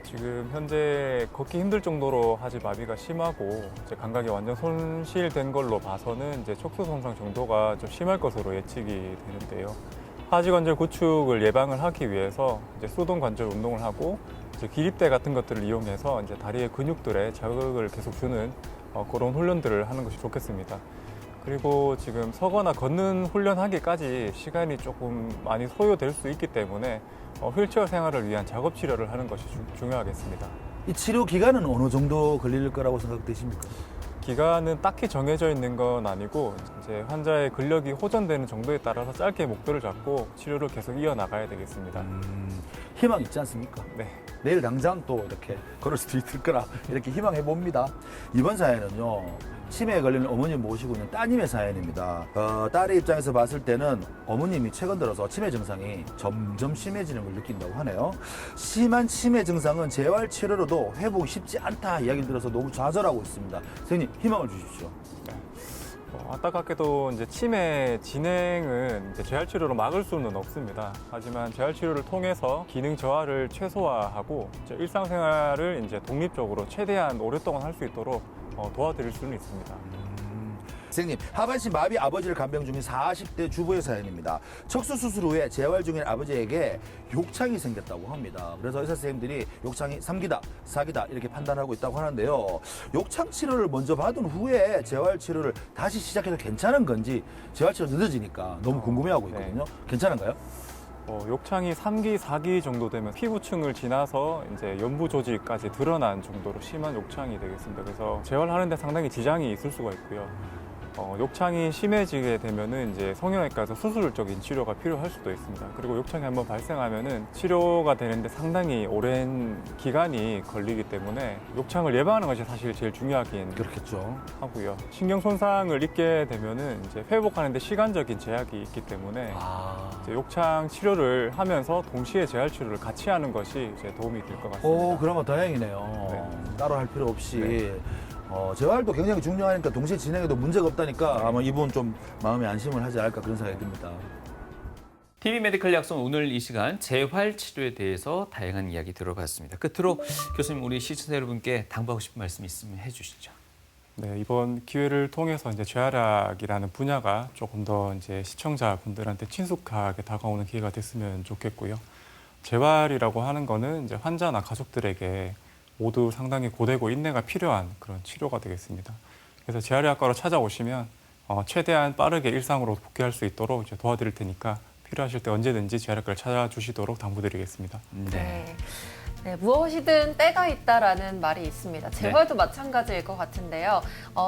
지금 현재 걷기 힘들 정도로 하지 마비가 심하고 이제 감각이 완전 손실된 걸로 봐서는 이제 척추 손상 정도가 좀 심할 것으로 예측이 되는데요. 하지관절 구축을 예방을 하기 위해서 이제 수동 관절 운동을 하고 이제 기립대 같은 것들을 이용해서 이제 다리의 근육들에 자극을 계속 주는 그런 훈련들을 하는 것이 좋겠습니다. 그리고 지금 서거나 걷는 훈련하기까지 시간이 조금 많이 소요될 수 있기 때문에 휠체어 생활을 위한 작업 치료를 하는 것이 중요하겠습니다. 이 치료 기간은 어느 정도 걸릴 거라고 생각되십니까? 기간은 딱히 정해져 있는 건 아니고 이제 환자의 근력이 호전되는 정도에 따라서 짧게 목표를 잡고 치료를 계속 이어나가야 되겠습니다. 희망 있지 않습니까? 네. 내일 당장 또 이렇게 걸을 수도 있을 거라 이렇게 희망해 봅니다. 이번 사연은요. 치매에 걸리는 어머니 모시고 있는 따님의 사연입니다. 딸의 입장에서 봤을 때는 어머님이 최근 들어서 치매 증상이 점점 심해지는 걸 느낀다고 하네요. 심한 치매 증상은 재활 치료로도 회복이 쉽지 않다 이야기를 들어서 너무 좌절하고 있습니다. 선생님 희망을 주십시오. 안타깝게도 이제 치매 진행은 이제 재활 치료로 막을 수는 없습니다. 하지만 재활 치료를 통해서 기능 저하를 최소화하고 이제 일상생활을 이제 독립적으로 최대한 오랫동안 할 수 있도록 도와드릴 수는 있습니다. 선생님, 하반신 마비 아버지를 간병 중인 40대 주부의 사연입니다. 척수 수술 후에 재활 중인 아버지에게 욕창이 생겼다고 합니다. 그래서 의사 선생님들이 욕창이 3기다, 4기다 이렇게 판단하고 있다고 하는데요. 욕창 치료를 먼저 받은 후에 재활 치료를 다시 시작해도 괜찮은 건지 재활 치료 늦어지니까 너무 궁금해하고 있거든요. 네. 괜찮은가요? 욕창이 3기, 4기 정도 되면 피부층을 지나서 이제 연부 조직까지 드러난 정도로 심한 욕창이 되겠습니다. 그래서 재활하는데 상당히 지장이 있을 수가 있고요. 욕창이 심해지게 되면은 이제 성형외과에서 수술적인 치료가 필요할 수도 있습니다. 그리고 욕창이 한번 발생하면은 치료가 되는데 상당히 오랜 기간이 걸리기 때문에 욕창을 예방하는 것이 사실 제일 중요하긴 그렇겠죠. 하고요. 신경 손상을 입게 되면은 이제 회복하는데 시간적인 제약이 있기 때문에 이제 욕창 치료를 하면서 동시에 재활 치료를 같이 하는 것이 이제 도움이 될 것 같습니다. 그러면 다행이네요. 네. 따로 할 필요 없이. 네. 재활도 굉장히 중요하니까 동시에 진행해도 문제가 없다니까 아마 이분 좀 마음에 안심을 하지 않을까 그런 생각이 듭니다. TV 메디컬 약속 오늘 이 시간 재활 치료에 대해서 다양한 이야기 들어봤습니다. 끝으로 교수님 우리 시청자 여러분께 당부하고 싶은 말씀 있으면 해주시죠. 네, 이번 기회를 통해서 이제 재활학이라는 분야가 조금 더 이제 시청자분들한테 친숙하게 다가오는 기회가 됐으면 좋겠고요. 재활이라고 하는 거는 이제 환자나 가족들에게 모두 상당히 고되고 인내가 필요한 그런 치료가 되겠습니다. 그래서 재활의학과로 찾아오시면 최대한 빠르게 일상으로 복귀할 수 있도록 이제 도와드릴 테니까 필요하실 때 언제든지 재활학과를 찾아주시도록 당부드리겠습니다. 네, 무엇이든 때가 있다라는 말이 있습니다. 재활도 마찬가지일 것 같은데요.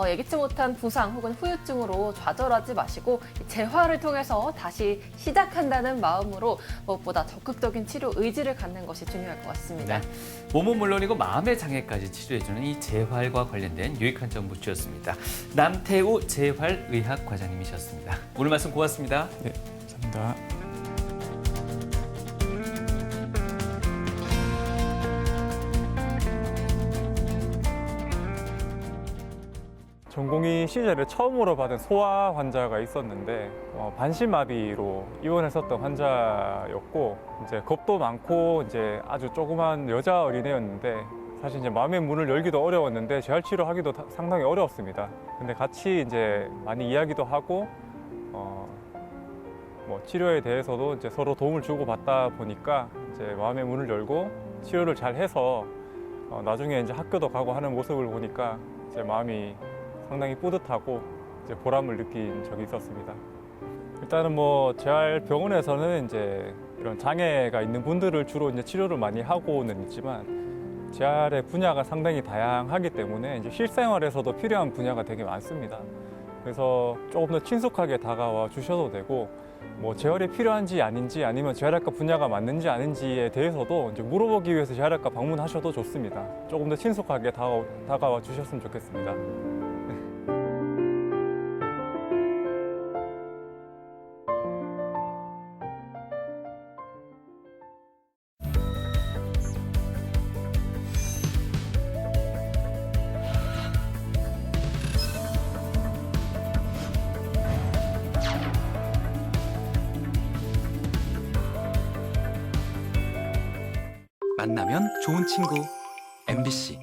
예기치 못한 부상 혹은 후유증으로 좌절하지 마시고 재활을 통해서 다시 시작한다는 마음으로 무엇보다 적극적인 치료 의지를 갖는 것이 중요할 것 같습니다. 네. 몸은 물론이고 마음의 장애까지 치료해주는 이 재활과 관련된 유익한 정보 주셨습니다. 남태우 재활의학 과장님이셨습니다. 오늘 말씀 고맙습니다. 네, 감사합니다. 전공의 시절에 처음으로 받은 소아 환자가 있었는데 반신마비로 입원했었던 환자였고 이제 겁도 많고 이제 아주 조그만 여자 어린애였는데 사실 이제 마음의 문을 열기도 어려웠는데 재활 치료하기도 상당히 어려웠습니다. 근데 같이 이제 많이 이야기도 하고 뭐 치료에 대해서도 이제 서로 도움을 주고 받다 보니까 이제 마음의 문을 열고 치료를 잘 해서 나중에 이제 학교도 가고 하는 모습을 보니까 이제 마음이 상당히 뿌듯하고 이제 보람을 느낀 적이 있었습니다. 일단은 뭐 재활병원에서는 이제 이런 장애가 있는 분들을 주로 이제 치료를 많이 하고는 있지만 재활의 분야가 상당히 다양하기 때문에 이제 실생활에서도 필요한 분야가 되게 많습니다. 그래서 조금 더 친숙하게 다가와 주셔도 되고 뭐 재활이 필요한지 아닌지 아니면 재활학과 분야가 맞는지 아닌지에 대해서도 이제 물어보기 위해서 재활학과 방문하셔도 좋습니다. 조금 더 친숙하게 다가와 주셨으면 좋겠습니다. 만나면 좋은 친구 MBC